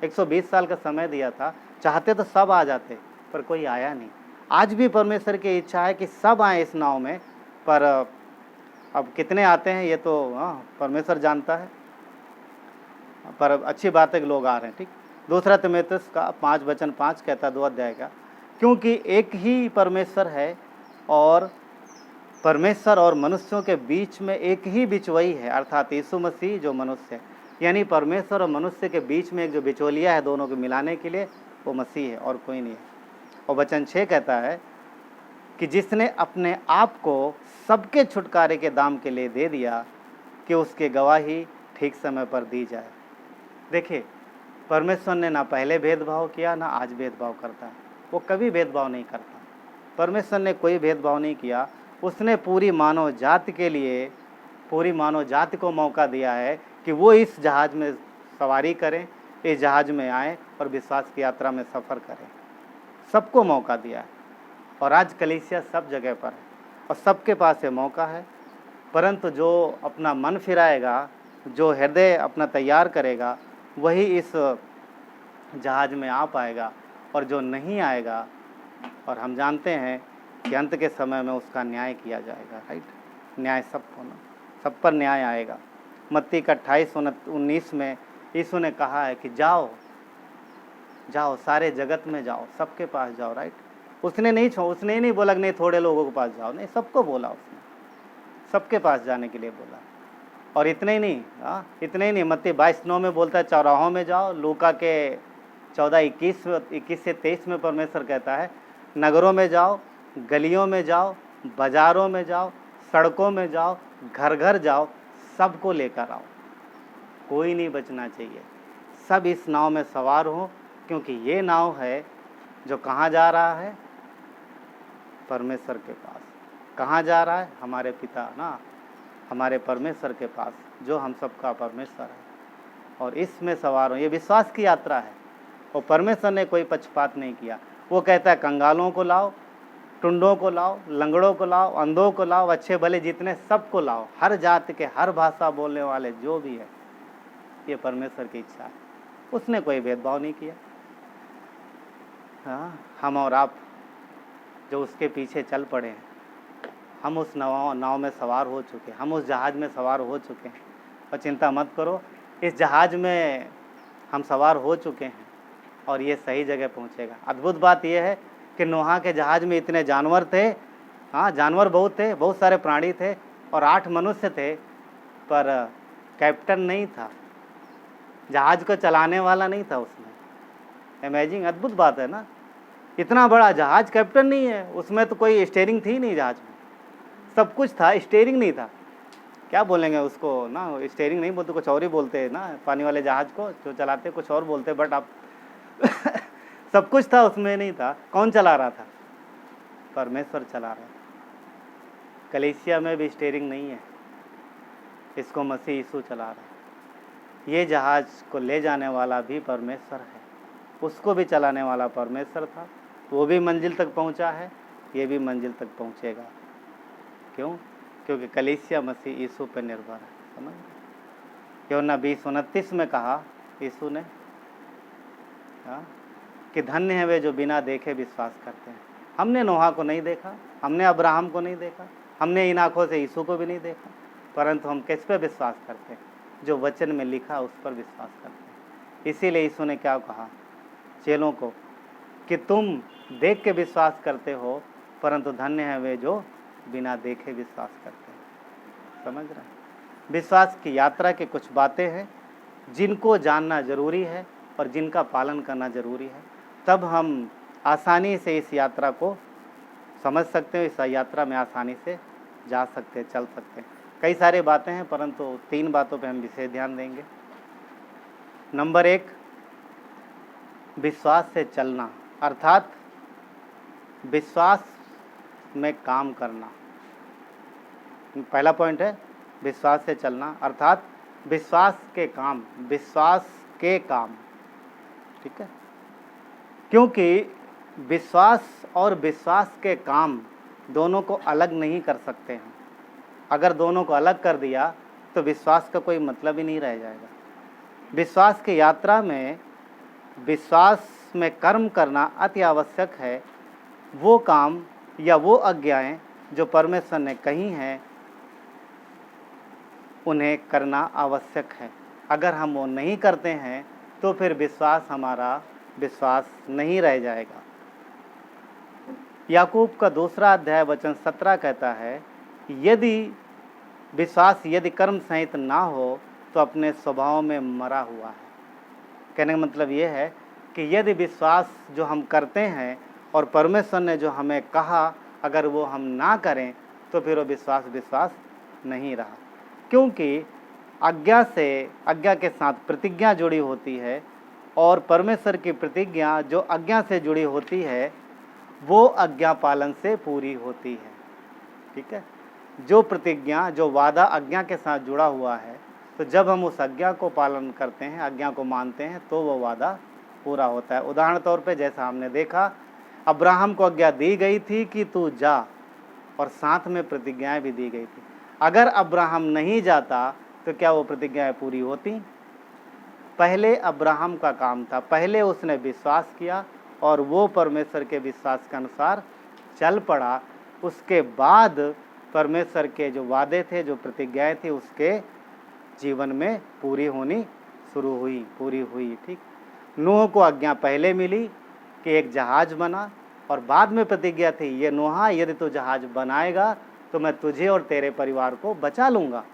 120 साल का समय दिया था, चाहते तो सब आ जाते, पर कोई आया नहीं। आज भी परमेश्वर की इच्छा है कि सब आए इस नाव में, पर अब कितने आते हैं ये तो परमेश्वर जानता है, पर अच्छी बात है कि लोग आ रहे हैं। ठीक, दूसरा तिमुथियुस का 5:5 कहता, 2 अध्याय का, क्योंकि एक ही परमेश्वर है और परमेश्वर और मनुष्यों के बीच में एक ही बिचवई है, अर्थात यीशु मसीह जो मनुष्य है। यानी परमेश्वर और मनुष्य के बीच में एक जो बिचौलिया है दोनों को मिलाने के लिए, वो मसीह है और कोई नहीं है। और वचन 6 कहता है कि जिसने अपने आप को सबके छुटकारे के दाम के लिए दे दिया कि उसकी गवाही ठीक समय पर दी जाए। देखिए, परमेश्वर ने ना पहले भेदभाव किया ना आज भेदभाव करता है, वो कभी भेदभाव नहीं करता। परमेश्वर ने कोई भेदभाव नहीं किया। उसने पूरी मानव जाति के लिए, पूरी मानव जाति को मौका दिया है कि वो इस जहाज में सवारी करें, इस जहाज में आए और विश्वास की यात्रा में सफ़र करें। सबको मौका दिया है, और आज कलीसिया सब जगह पर है और सबके पास ये मौका है। परंतु जो अपना मन फिराएगा, जो हृदय अपना तैयार करेगा, वही इस जहाज में आ पाएगा, और जो नहीं आएगा, और हम जानते हैं कि अंत के समय में उसका न्याय किया जाएगा। राइट, न्याय सबको ना, सब पर न्याय आएगा। मत्ती का 28:19 में यीशु ने कहा है कि जाओ जाओ, सारे जगत में जाओ, सबके पास जाओ। राइट, उसने नहीं बोला कि नहीं थोड़े लोगों के पास जाओ, नहीं, सबको बोला उसने, सबके पास जाने के लिए बोला। और इतने ही नहीं, मत्ती 22:9 में बोलता है चौराहों में जाओ। लूका के 14:21 से 23 में परमेश्वर कहता है नगरों में जाओ, गलियों में जाओ, बाजारों में जाओ, सड़कों में जाओ, घर घर जाओ, सबको लेकर आओ, कोई नहीं बचना चाहिए। सब इस नाव में सवार हो, क्योंकि ये नाव है जो कहाँ जा रहा है? परमेश्वर के पास। कहाँ जा रहा है? हमारे पिता ना, हमारे परमेश्वर के पास, जो हम सबका परमेश्वर है। और इसमें सवार हो, ये विश्वास की यात्रा है। और परमेश्वर ने कोई पक्षपात नहीं किया। वो कहता है कंगालों को लाओ, टुंडों को लाओ, लंगड़ों को लाओ, अंधों को लाओ, अच्छे भले जितने सबको लाओ, हर जाति के, हर भाषा बोलने वाले जो भी है। ये परमेश्वर की इच्छा है, उसने कोई भेदभाव नहीं किया। हम और आप जो उसके पीछे चल पड़े हैं, हम उस नाव में सवार हो चुके हैं, हम उस जहाज़ में सवार हो चुके हैं। और चिंता मत करो, इस जहाज़ में हम सवार हो चुके हैं और ये सही जगह पहुँचेगा। अद्भुत बात यह है कि नोहा के जहाज़ में इतने जानवर थे, हाँ जानवर बहुत थे, बहुत सारे प्राणी थे और 8 मनुष्य थे, पर कैप्टन नहीं था, जहाज़ को चलाने वाला नहीं था उसमें। अमेजिंग, अद्भुत बात है ना। इतना बड़ा जहाज़, कैप्टन नहीं है उसमें, तो कोई स्टीयरिंग थी नहीं जहाज़ में, सब कुछ था, स्टीयरिंग नहीं था। क्या बोलेंगे उसको ना, स्टीयरिंग नहीं बोलते, कुछ और ही बोलते हैं ना, पानी वाले जहाज़ को जो चलाते कुछ और बोलते, बट आप सब कुछ था, उसमें नहीं था। कौन चला रहा था? परमेश्वर चला रहा था। कलीसिया में भी स्टीयरिंग नहीं है, इसको मसीह यीशु चला रहा है। ये जहाज़ को ले जाने वाला भी परमेश्वर है, उसको भी चलाने वाला परमेश्वर था। वो भी मंजिल तक पहुंचा है, ये भी मंजिल तक पहुंचेगा। क्यों? क्योंकि कलीसिया मसीह यीशु पर निर्भर है। समझ? यूहन्ना 20:29 में कहा यीशु ने कि धन्य है वे जो बिना देखे विश्वास करते हैं। हमने नोहा को नहीं देखा, हमने अब्राहम को नहीं देखा, हमने इन आँखों से यीशु को भी नहीं देखा, परंतु हम किस पे विश्वास करते हैं? जो वचन में लिखा उस पर विश्वास करते हैं। इसीलिए यीशु ने क्या कहा चेलों को कि तुम देख के विश्वास करते हो, परंतु धन्य है वे जो बिना देखे विश्वास करते हैं। समझ रहे हैं? विश्वास की यात्रा की कुछ बातें हैं जिनको जानना जरूरी है और जिनका पालन करना जरूरी है, तब हम आसानी से इस यात्रा को समझ सकते हैं, इस यात्रा में आसानी से जा सकते हैं, चल सकते हैं। कई सारी बातें हैं, परंतु 3 बातों पे हम विशेष ध्यान देंगे। नंबर 1, विश्वास से चलना, अर्थात विश्वास में काम करना। पहला पॉइंट है विश्वास से चलना, अर्थात विश्वास के काम, विश्वास के काम। ठीक है? क्योंकि विश्वास और विश्वास के काम दोनों को अलग नहीं कर सकते हैं। अगर दोनों को अलग कर दिया तो विश्वास का कोई मतलब ही नहीं रह जाएगा। विश्वास की यात्रा में विश्वास में कर्म करना अति आवश्यक है। वो काम या वो आज्ञाएं जो परमेश्वर ने कही हैं उन्हें करना आवश्यक है। अगर हम वो नहीं करते हैं तो फिर विश्वास हमारा विश्वास नहीं रह जाएगा। याकूब का 2 अध्याय वचन 17 कहता है, यदि विश्वास यदि कर्म सहित ना हो तो अपने स्वभाव में मरा हुआ है। कहने का मतलब ये है कि यदि विश्वास जो हम करते हैं और परमेश्वर ने जो हमें कहा अगर वो हम ना करें तो फिर वो विश्वास नहीं रहा। क्योंकि आज्ञा के साथ प्रतिज्ञा जुड़ी होती है और परमेश्वर की प्रतिज्ञा जो आज्ञा से जुड़ी होती है वो आज्ञा पालन से पूरी होती है। ठीक है? जो प्रतिज्ञा, जो वादा आज्ञा के साथ जुड़ा हुआ है, तो जब हम उस आज्ञा को पालन करते हैं, आज्ञा को मानते हैं, तो वो वादा पूरा होता है। उदाहरण तौर पे जैसा हमने देखा, अब्राहम को आज्ञा दी गई थी कि तू जा, और साथ में प्रतिज्ञाएं भी दी गई थी। अगर अब्राहम नहीं जाता तो क्या वो प्रतिज्ञाएं पूरी होती? पहले अब्राहम का काम था, पहले उसने विश्वास किया और वो परमेश्वर के विश्वास के अनुसार चल पड़ा। उसके बाद परमेश्वर के जो वादे थे, जो प्रतिज्ञाएं थी, उसके जीवन में पूरी होनी शुरू हुई, पूरी हुई। ठीक? नूह को आज्ञा पहले मिली कि एक जहाज बना, और बाद में प्रतिज्ञा थी, ये नूहा यदि तू जहाज बनाएगा तो मैं तुझे और तेरे परिवार को बचा लूँगा।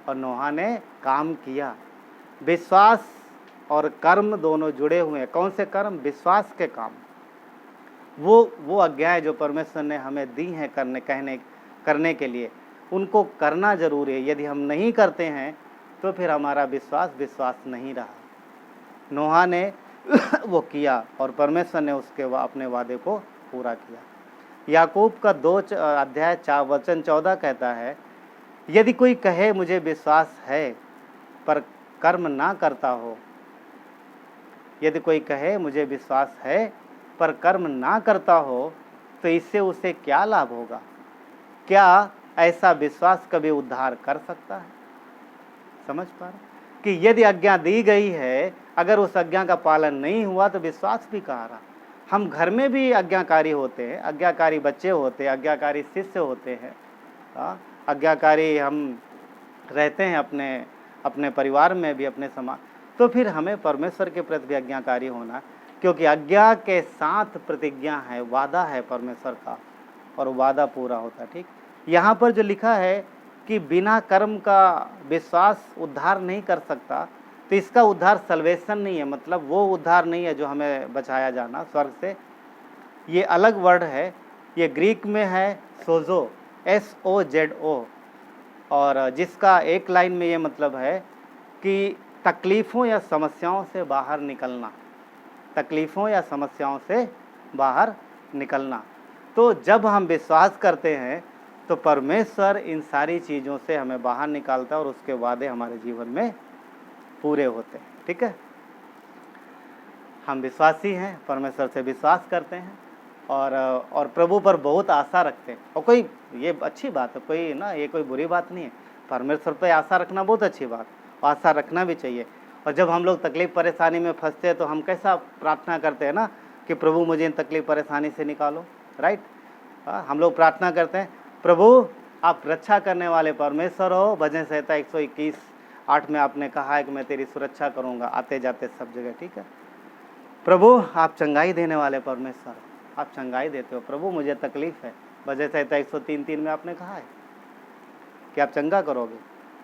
और नूहा ने काम किया। विश्वास और कर्म दोनों जुड़े हुए हैं। कौन से कर्म? विश्वास के काम। वो आज्ञाएं जो परमेश्वर ने हमें दी हैं करने के लिए, उनको करना जरूरी है। यदि हम नहीं करते हैं तो फिर हमारा विश्वास नहीं रहा। नूहा ने वो किया और परमेश्वर ने उसके अपने वादे को पूरा किया। याकूब का 2 अध्याय 4 वचन 14 कहता है, यदि कोई कहे मुझे विश्वास है पर कर्म ना करता हो, यदि कोई कहे मुझे विश्वास है पर कर्म ना करता हो तो इससे उसे क्या लाभ होगा? क्या ऐसा विश्वास कभी उद्धार कर सकता है? समझ पा रहे कि यदि आज्ञा दी गई है, अगर उस आज्ञा का पालन नहीं हुआ तो विश्वास भी कहाँ रहा? हम घर में भी आज्ञाकारी होते हैं, आज्ञाकारी बच्चे होते हैं, आज्ञाकारी शिष्य होते हैं, आज्ञाकारी हम रहते हैं अपने अपने परिवार में भी, अपने समाज। तो फिर हमें परमेश्वर के प्रति भी आज्ञाकारी होना, क्योंकि आज्ञा के साथ प्रतिज्ञा है, वादा है परमेश्वर का, और वादा पूरा होता है। ठीक, यहाँ पर जो लिखा है कि बिना कर्म का विश्वास उद्धार नहीं कर सकता, तो इसका उद्धार सल्वेशन नहीं है, मतलब वो उद्धार नहीं है जो हमें बचाया जाना स्वर्ग से। ये अलग वर्ड है, ये ग्रीक में है सोजो, SOZO, और जिसका एक लाइन में ये मतलब है कि तकलीफ़ों या समस्याओं से बाहर निकलना, तकलीफ़ों या समस्याओं से बाहर निकलना। तो जब हम विश्वास करते हैं तो परमेश्वर इन सारी चीज़ों से हमें बाहर निकालता है और उसके वादे हमारे जीवन में पूरे होते हैं। ठीक है, हम विश्वासी हैं, परमेश्वर से विश्वास करते हैं और प्रभु पर बहुत आशा रखते हैं। और कोई ये अच्छी बात है, कोई ना ये कोई बुरी बात नहीं है, परमेश्वर पर आशा रखना बहुत अच्छी बात, आशा रखना भी चाहिए। और जब हम लोग तकलीफ़ परेशानी में फंसते हैं तो हम कैसा प्रार्थना करते हैं ना कि प्रभु मुझे इन तकलीफ़ परेशानी से निकालो, राइट। हम लोग प्रार्थना करते हैं, प्रभु आप रक्षा करने वाले परमेश्वर हो। भजन संहिता 121:8 में आपने कहा है कि मैं तेरी सुरक्षा करूँगा आते जाते सब जगह। ठीक है, प्रभु आप चंगाई देने वाले परमेश्वर, आप चंगाई देते हो। प्रभु मुझे तकलीफ़ है, भजन संहिता 103:3 में आपने कहा है कि आप चंगा करोगे।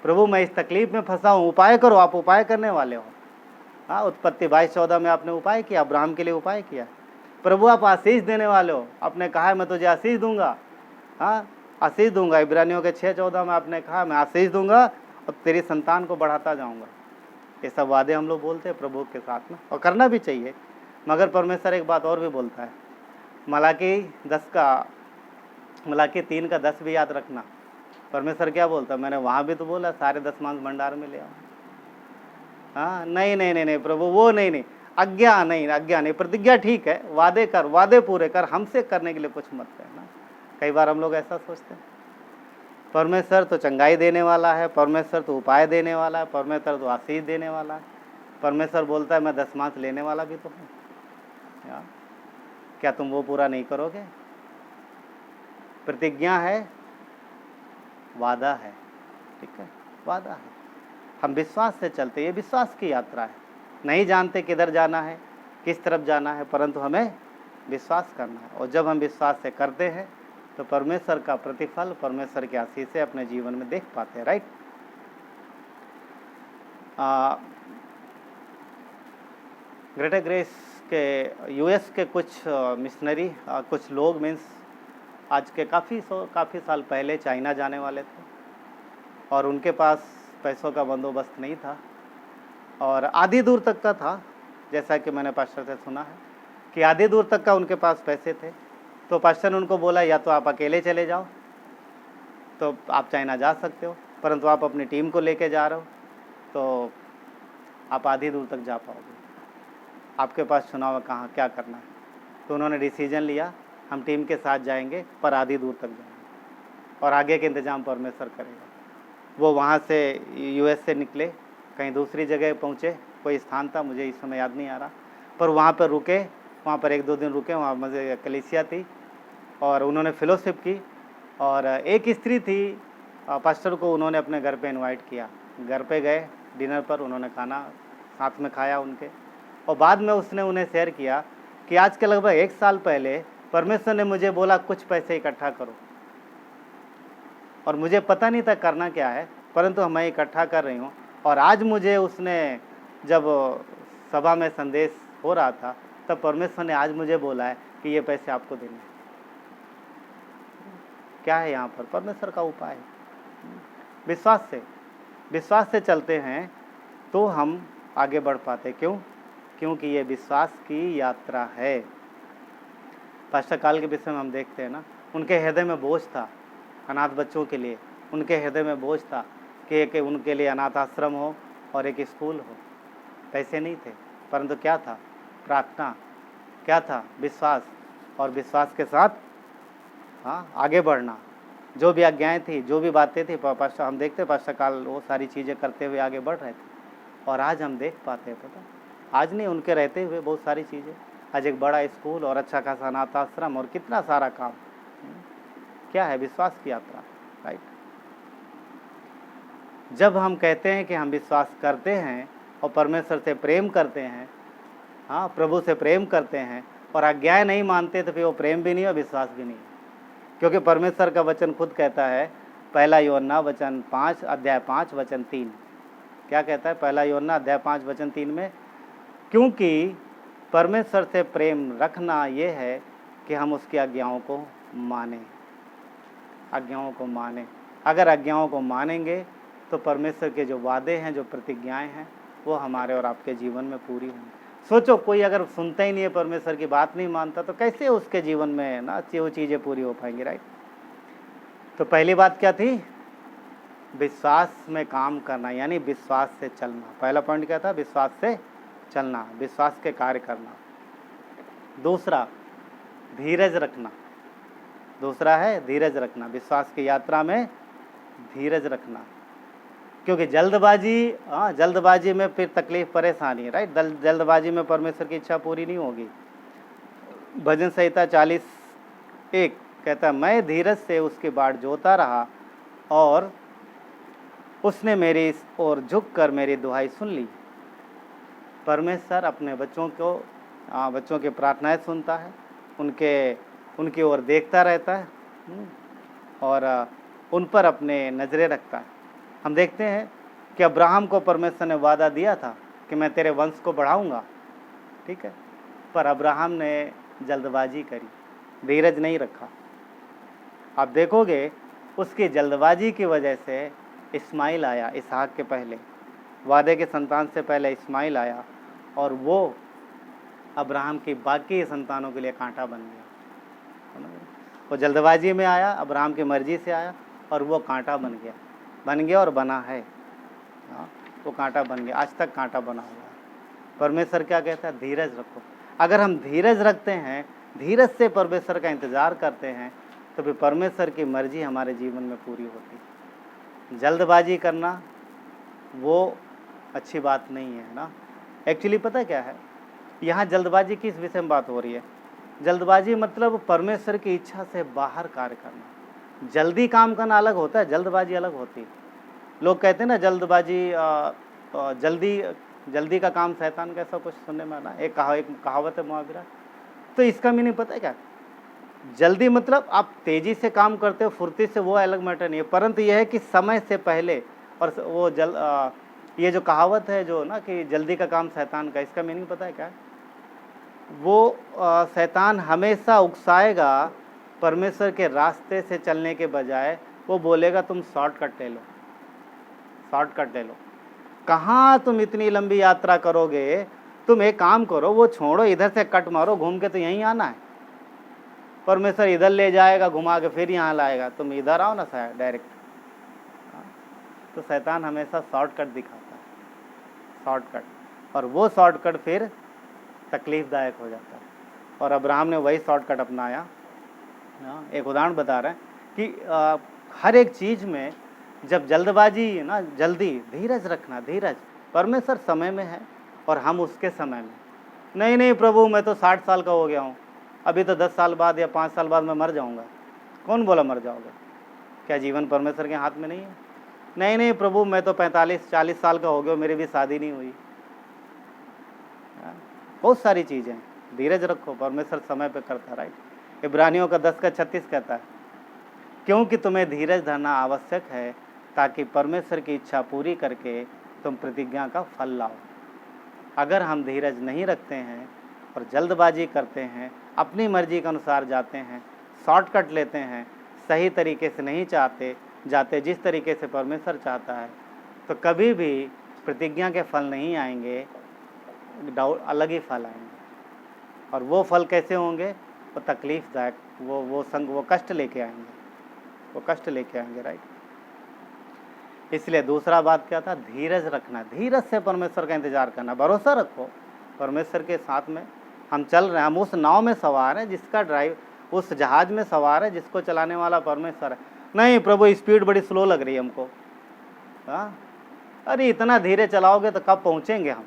प्रभु मैं इस तकलीफ़ में फंसा हूँ, उपाय करो, आप उपाय करने वाले हो। हाँ, उत्पत्ति 22:14 में आपने उपाय किया, अब्राहम के लिए उपाय किया। प्रभु आप आशीष देने वाले हो, आपने कहा है मैं तुझे आशीष दूंगा, हाँ आशीष दूंगा। इब्रानियों के 6:14 में आपने कहा मैं आशीष दूंगा और तेरी संतान को बढ़ाता जाऊंगा। ये सब वादे हम लोग बोलते हैं प्रभु के साथ में, और करना भी चाहिए। मगर परमेश्वर एक बात और भी बोलता है, मलाकी 3:10 भी याद रखना। परमेश्वर क्या बोलता है, मैंने वहाँ भी तो बोला सारे दशमांश भंडार में ले आओ। हाँ नहीं प्रभु वो नहीं, आज्ञा नहीं, प्रतिज्ञा ठीक है, वादे कर, वादे पूरे कर, हमसे करने के लिए कुछ मत करना। कई बार हम लोग ऐसा सोचते हैं, परमेश्वर तो चंगाई देने वाला है, परमेश्वर तो उपाय देने वाला है, परमेश्वर तो आशीष देने वाला है। परमेश्वर बोलता है मैं दशमांश लेने वाला भी तो हूँ, क्या तुम वो पूरा नहीं करोगे? प्रतिज्ञा है, वादा है। ठीक है, वादा है, हम विश्वास से चलते, ये विश्वास की यात्रा है। नहीं जानते किधर जाना है, किस तरफ जाना है, परंतु हमें विश्वास करना है। और जब हम विश्वास से करते हैं तो परमेश्वर का प्रतिफल, परमेश्वर की आशीषें अपने जीवन में देख पाते हैं, राइट। ग्रेटर ग्रेस के US के कुछ मिशनरी, कुछ लोग मीन्स आज के काफ़ी साल पहले चाइना जाने वाले थे और उनके पास पैसों का बंदोबस्त नहीं था और आधी दूर तक का था। जैसा कि मैंने पास्टर से सुना है कि आधी दूर तक का उनके पास पैसे थे, तो पास्टर ने उनको बोला या तो आप अकेले चले जाओ तो आप चाइना जा सकते हो, परंतु आप अपनी टीम को लेके जा रहे हो तो आप आधी दूर तक जा पाओगे, आपके पास चुनाव है कहाँ क्या करना है। तो उन्होंने डिसीजन लिया हम टीम के साथ जाएंगे पर आधी दूर तक जाएंगे और आगे के इंतज़ाम परमेश्वर करेगा। वो वहाँ से US से निकले, कहीं दूसरी जगह पहुँचे, कोई स्थान था मुझे इस समय याद नहीं आ रहा, पर वहाँ पर रुके, वहाँ पर 1-2 दिन रुके। वहाँ मुझे कलीसिया थी और उन्होंने फेलोशिप की और एक स्त्री थी, पास्टर को उन्होंने अपने घर पे इनवाइट किया। घर पे गए, डिनर पर उन्होंने खाना साथ में खाया उनके, और बाद में उसने उन्हें शेयर किया कि आज के लगभग 1 साल पहले परमेश्वर ने मुझे बोला कुछ पैसे इकट्ठा करो और मुझे पता नहीं था करना क्या है, परंतु मैं इकट्ठा कर रही हूँ। और आज मुझे उसने जब सभा में संदेश हो रहा था तब परमेश्वर ने आज मुझे बोला है कि ये पैसे आपको देने हैं। क्या है यहाँ पर? परमेश्वर का उपाय। विश्वास से चलते हैं तो हम आगे बढ़ पाते। क्यों? क्योंकि ये विश्वास की यात्रा है। पास्टर काल के विषय में हम देखते हैं ना, उनके हृदय में बोझ था अनाथ बच्चों के लिए, उनके हृदय में बोझ था कि उनके लिए अनाथ आश्रम हो और एक स्कूल हो। पैसे नहीं थे, परंतु क्या था? प्रार्थना। क्या था? विश्वास। और विश्वास के साथ आगे बढ़ना। जो भी आज्ञाएं थी, जो भी बातें थी, पास्टर हम देखते पास्टर काल वो सारी चीज़ें करते हुए आगे बढ़ रहे थे। और आज हम देख पाते हैं, पता आज नहीं, उनके रहते हुए बहुत सारी चीज़ें आज एक बड़ा स्कूल और अच्छा खासा अनाथ आश्रम और कितना सारा काम। क्या है? विश्वास की यात्रा, राइट। जब हम कहते हैं कि हम विश्वास करते हैं और परमेश्वर से प्रेम करते हैं, हाँ, प्रभु से प्रेम करते हैं और आज्ञाएं नहीं मानते, तो फिर वो प्रेम भी नहीं और विश्वास भी नहीं। क्योंकि परमेश्वर का वचन खुद कहता है, पहला यूहन्ना वचन 5 अध्याय 5 वचन 3 क्या कहता है? पहला यूहन्ना अध्याय 5 वचन 3 में, क्योंकि परमेश्वर से प्रेम रखना ये है कि हम उसकी आज्ञाओं को मानें, आज्ञाओं को मानें। अगर आज्ञाओं को मानेंगे तो परमेश्वर के जो वादे हैं, जो प्रतिज्ञाएं हैं, वो हमारे और आपके जीवन में पूरी होंगी। सोचो, कोई अगर सुनता ही नहीं है, परमेश्वर की बात नहीं मानता, तो कैसे उसके जीवन में ना वो चीज़ें पूरी हो पाएंगी, राइट। तो पहली बात क्या थी? विश्वास में काम करना, यानी विश्वास से चलना। पहला पॉइंट क्या था? विश्वास से चलना, विश्वास के कार्य करना। दूसरा, धीरज रखना। दूसरा है धीरज रखना, विश्वास की यात्रा में धीरज रखना। क्योंकि जल्दबाजी में फिर तकलीफ, परेशानी है, राइट। जल्दबाजी में परमेश्वर की इच्छा पूरी नहीं होगी। भजन संहिता 40:1 कहता है, मैं धीरज से उसकी बाट जोता रहा और उसने मेरी ओर झुक कर मेरी दुहाई सुन ली। परमेश्वर अपने बच्चों की प्रार्थनाएं सुनता है, उनकी ओर देखता रहता है और उन पर अपने नज़रें रखता है। हम देखते हैं कि अब्राहम को परमेश्वर ने वादा दिया था कि मैं तेरे वंश को बढ़ाऊंगा, ठीक है, पर अब्राहम ने जल्दबाजी करी, धीरज नहीं रखा। आप देखोगे उसकी जल्दबाजी की वजह से इस्माइल आया, इसहाक के पहले, वादे के संतान से पहले इस्माइल आया और वो अब्राहम की बाकी संतानों के लिए कांटा बन गया। वो जल्दबाजी में आया, अब्राहम की मर्जी से आया और वो कांटा बन गया और बना है। वो कांटा बन गया, आज तक कांटा बना हुआ है। परमेश्वर क्या कहता है? धीरज रखो। अगर हम धीरज रखते हैं, धीरज से परमेश्वर का इंतज़ार करते हैं, तो फिर परमेश्वर की मर्जी हमारे जीवन में पूरी होती है। जल्दबाजी करना वो अच्छी बात नहीं है ना। एक्चुअली पता क्या है, यहाँ जल्दबाजी किस विषय में बात हो रही है? जल्दबाजी मतलब परमेश्वर की इच्छा से बाहर कार्य करना। जल्दी काम करना अलग होता है, जल्दबाजी अलग होती है। लोग कहते हैं ना जल्दबाजी, जल्दी का काम शैतान का, ऐसा कुछ सुनने में आना। एक कहावत है मुहावरा। तो इसका मीनिंग पता है क्या? जल्दी मतलब आप तेजी से काम करते हो, फुर्ती से, वो अलग मैटर नहीं है, परंतु यह है कि समय से पहले। और वो ये जो कहावत है जो ना कि जल्दी का काम शैतान का, इसका मीनिंग पता है क्या? वो शैतान हमेशा उकसाएगा परमेश्वर के रास्ते से चलने के बजाय। वो बोलेगा तुम शॉर्टकट ले लो। कहाँ तुम इतनी लंबी यात्रा करोगे? तुम एक काम करो, वो छोड़ो, इधर से कट मारो, घूम के तो यहीं आना है। परमेश्वर इधर ले जाएगा घुमा के, फिर यहाँ लाएगा, तुम इधर आओ ना शायद डायरेक्ट। तो शैतान हमेशा शॉर्टकट दिखाता है, शॉर्टकट, और वो शॉर्टकट फिर तकलीफदायक हो जाता है। और अब्राहम ने वही शॉर्टकट अपनाया। एक उदाहरण बता रहे हैं कि हर एक चीज़ में जब जल्दबाजी ना, जल्दी, धीरज रखना, धीरज। परमेश्वर समय में है और हम उसके समय में। नहीं प्रभु, मैं तो 60 साल का हो गया हूँ, अभी तो 10 साल बाद या 5 साल बाद मैं मर जाऊँगा। कौन बोला मर जाओगे? क्या जीवन परमेश्वर के हाथ में नहीं है? नहीं प्रभु, मैं तो 45-40 साल का हो गया, मेरी भी शादी नहीं हुई। बहुत सारी चीज़ें। धीरज रखो, परमेश्वर समय पे करता, राइट। इब्रानियों का 10:36 कहता है, क्योंकि तुम्हें धीरज धरना आवश्यक है ताकि परमेश्वर की इच्छा पूरी करके तुम प्रतिज्ञा का फल लाओ। अगर हम धीरज नहीं रखते हैं और जल्दबाजी करते हैं, अपनी मर्जी के अनुसार जाते हैं, शॉर्टकट लेते हैं, सही तरीके से नहीं जाते जिस तरीके से परमेश्वर चाहता है, तो कभी भी प्रतिज्ञा के फल नहीं आएंगे, अलग ही फल आएंगे। और वो फल कैसे होंगे? वो तकलीफदायक, वो कष्ट लेके आएंगे, राइट। इसलिए दूसरा बात क्या था? धीरज रखना, धीरज से परमेश्वर का इंतजार करना, भरोसा रखो परमेश्वर के साथ में। हम चल रहे हैं, हम उस नाव में सवार हैं जिसका उस जहाज में सवार है जिसको चलाने वाला परमेश्वर है। नहीं प्रभु, स्पीड बड़ी स्लो लग रही है हमको। हाँ, अरे इतना धीरे चलाओगे तो कब पहुँचेंगे हम?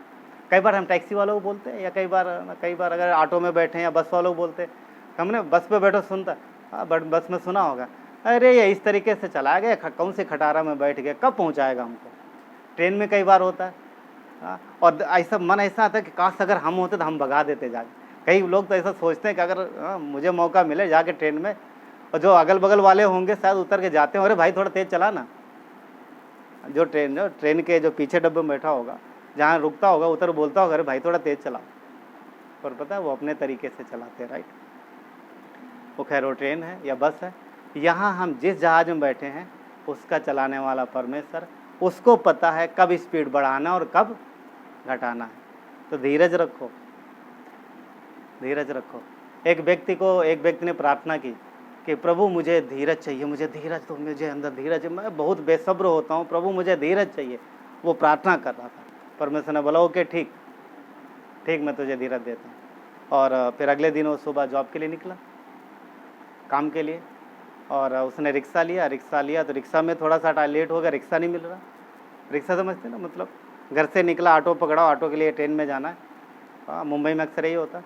कई बार हम टैक्सी वालों को बोलते हैं, या कई बार अगर ऑटो में बैठे हैं या बस वालों को बोलते हैं, हमने बस पे बैठो सुनता, हाँ बस में सुना होगा, अरे ये इस तरीके से चला गया, कौन से खटारा में बैठ गया, कब पहुंचाएगा हमको। ट्रेन में कई बार होता है, हाँ, और ऐसा मन ऐसा आता है कि काश अगर हम होते तो हम भगा देते जाके। कई लोग तो ऐसा सोचते हैं कि अगर मुझे मौका मिले जाके ट्रेन में, और जो अगल बगल वाले होंगे शायद उतर के जाते हैं, अरे भाई थोड़ा तेज चला ना। जो ट्रेन के जो पीछे डब्बे में बैठा होगा, जहाँ रुकता होगा उधर बोलता होगा, अरे भाई थोड़ा तेज चला, पर पता है वो अपने तरीके से चलाते हैं, राइट। वो खैर वो ट्रेन है या बस है, यहाँ हम जिस जहाज में बैठे हैं उसका चलाने वाला परमेश्वर, उसको पता है कब स्पीड बढ़ाना और कब घटाना है। तो धीरज रखो, धीरज रखो। एक व्यक्ति ने प्रार्थना की कि प्रभु मुझे धीरज चाहिए, मुझे धीरज दो, मुझे अंदर धीरज है, मैं बहुत बेसब्र होता हूँ, प्रभु मुझे धीरज चाहिए। वो प्रार्थना कर रहा था, परमेश्वर ने बोला ओके ठीक, मैं तुझे धीरज देता हूँ। और फिर अगले दिन वो सुबह जॉब के लिए निकला, काम के लिए, और उसने रिक्शा लिया तो रिक्शा में थोड़ा सा लेट हो गया, रिक्शा नहीं मिल रहा। रिक्शा समझते ना, मतलब घर से निकला, ऑटो पकड़ा, ऑटो के लिए ट्रेन में जाना है, मुंबई में अक्सर यही होता।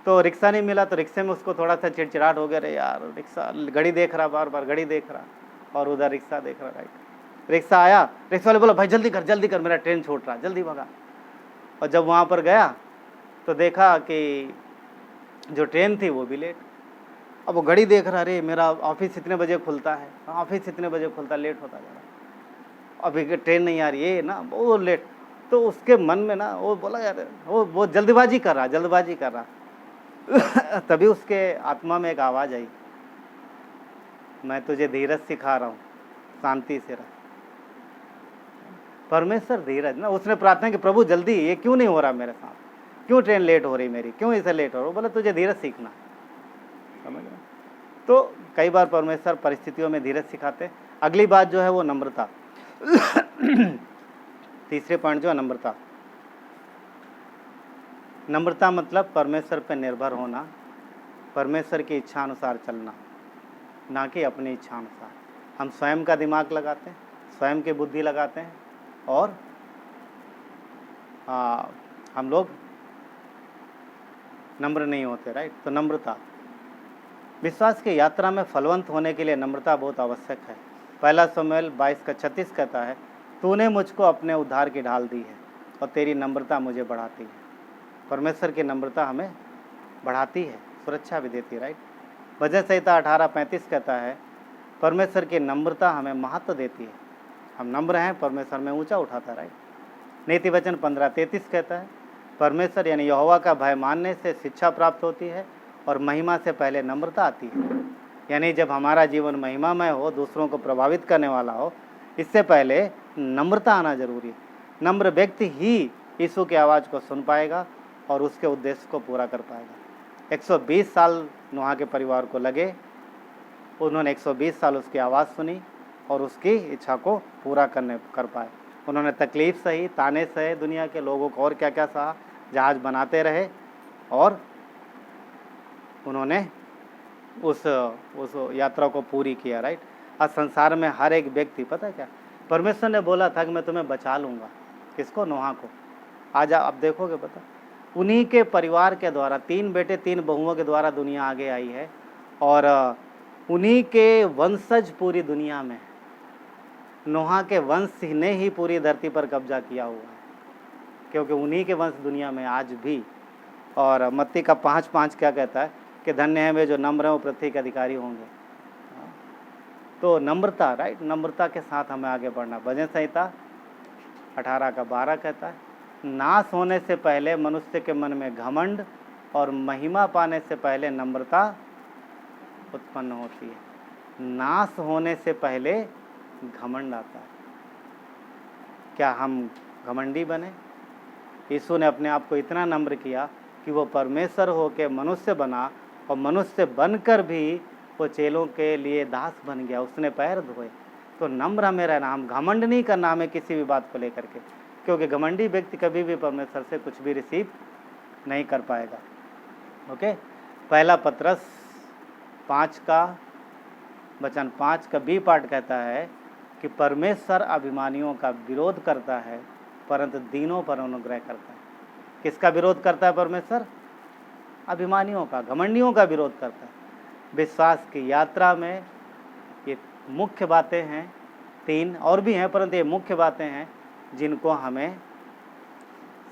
तो रिक्शा नहीं मिला, तो रिक्शे में उसको थोड़ा सा चिड़चिड़ाहट हो गया, अरे यार रिक्शा, घड़ी देख रहा, बार बार घड़ी देख रहा, और उधर रिक्शा देख रहा, राइट। रिक्शा आया, रिक्शा वाले बोला भाई जल्दी कर, मेरा ट्रेन छूट रहा, जल्दी भगा। और जब वहाँ पर गया तो देखा कि जो ट्रेन थी वो भी लेट। अब वो घड़ी देख रहा, अरे मेरा ऑफिस इतने बजे खुलता है, ऑफिस इतने बजे खुलता है, लेट होता जा रहा, अभी ट्रेन नहीं आ रही है ना, वो लेट। तो उसके मन में ना वो बोला यार, वो जल्दबाजी कर रहा। तभी उसके आत्मा में एक आवाज़ आई, मैं तुझे धीरज सिखा रहा हूँ, शांति से रह। परमेश्वर धीरज ना, उसने प्रार्थना की प्रभु जल्दी, ये क्यों नहीं हो रहा मेरे साथ, क्यों ट्रेन लेट हो रही मेरी, क्यों इसे लेट हो रहा। बोला तुझे धीरज सीखना, समझ रहे। तो कई बार परमेश्वर परिस्थितियों में धीरज सिखाते। अगली बात जो है वो नम्रता। तीसरे पॉइंट जो है नम्रता। नम्रता मतलब परमेश्वर पर निर्भर होना, परमेश्वर की इच्छा अनुसार चलना, ना कि अपनी इच्छा अनुसार। हम स्वयं का दिमाग लगाते हैं, स्वयं की बुद्धि लगाते हैं, और हम लोग नम्र नहीं होते, राइट। तो नम्रता, विश्वास की यात्रा में फलवंत होने के लिए नम्रता बहुत आवश्यक है। पहला शमूएल 22:36 कहता है, तूने मुझको अपने उद्धार की ढाल दी है और तेरी नम्रता मुझे बढ़ाती है। परमेश्वर की नम्रता हमें बढ़ाती है, सुरक्षा भी देती है, राइट। भजन संहिता 18:35 कहता है, परमेश्वर की नम्रता हमें महत्व देती है। हम नम्र हैं, परमेश्वर में ऊंचा उठाता है, राइट। नीति वचन 15:33 कहता है, परमेश्वर यानी यहोवा का भय मानने से शिक्षा प्राप्त होती है और महिमा से पहले नम्रता आती है। यानी जब हमारा जीवन महिमामय हो, दूसरों को प्रभावित करने वाला हो, इससे पहले नम्रता आना जरूरी है। नम्र व्यक्ति ही यीशु की आवाज़ को सुन पाएगा और उसके उद्देश्य को पूरा कर पाएगा। 120 साल नूह के परिवार को लगे, उन्होंने 120 साल उसकी आवाज़ सुनी और उसकी इच्छा को पूरा कर पाए। उन्होंने तकलीफ़ सही, ताने सहे, दुनिया के लोगों को और क्या क्या सहा, जहाज बनाते रहे, और उन्होंने उस यात्रा को पूरी किया, राइट। आज संसार में हर एक व्यक्ति, पता है क्या, परमेश्वर ने बोला था कि मैं तुम्हें बचा लूँगा। किसको? नूह को। आज आप देखोगे, पता, उन्हीं के परिवार के द्वारा, 3 बेटे 3 बहुओं के द्वारा दुनिया आगे आई है, और उन्हीं के वंशज पूरी दुनिया में है। नूह के वंश ने ही पूरी धरती पर कब्जा किया हुआ है, क्योंकि उन्हीं के वंश दुनिया में आज भी। और मत्ती का 5:5 क्या कहता है कि धन्य है वे जो नम्र हैं, वो पृथ्वी के अधिकारी होंगे। तो नम्रता, राइट, नम्रता के साथ हमें आगे बढ़ना। भजन संहिता 18:12 कहता है, नाश होने से पहले मनुष्य के मन में घमंड और महिमा पाने से पहले नम्रता उत्पन्न होती है। नाश होने से पहले घमंड आता है। क्या हम घमंडी बने? यीशु ने अपने आप को इतना नम्र किया कि वो परमेश्वर होकर मनुष्य बना, और मनुष्य बनकर भी वो चेलों के लिए दास बन गया, उसने पैर धोए। तो नम्र हमें रहना, हम घमंड नहीं करना हमें किसी भी बात को लेकर के, क्योंकि घमंडी व्यक्ति कभी भी परमेश्वर से कुछ भी रिसीव नहीं कर पाएगा। ओके। पहला पत्रस 5 का वचन 5 का बी पार्ट कहता है कि परमेश्वर अभिमानियों का विरोध करता है, परंतु दीनों पर अनुग्रह करता है। किसका विरोध करता है परमेश्वर? अभिमानियों का, घमंडियों का विरोध करता है। विश्वास की यात्रा में ये मुख्य बातें हैं, 3 और भी हैं, परंतु ये मुख्य बातें हैं जिनको हमें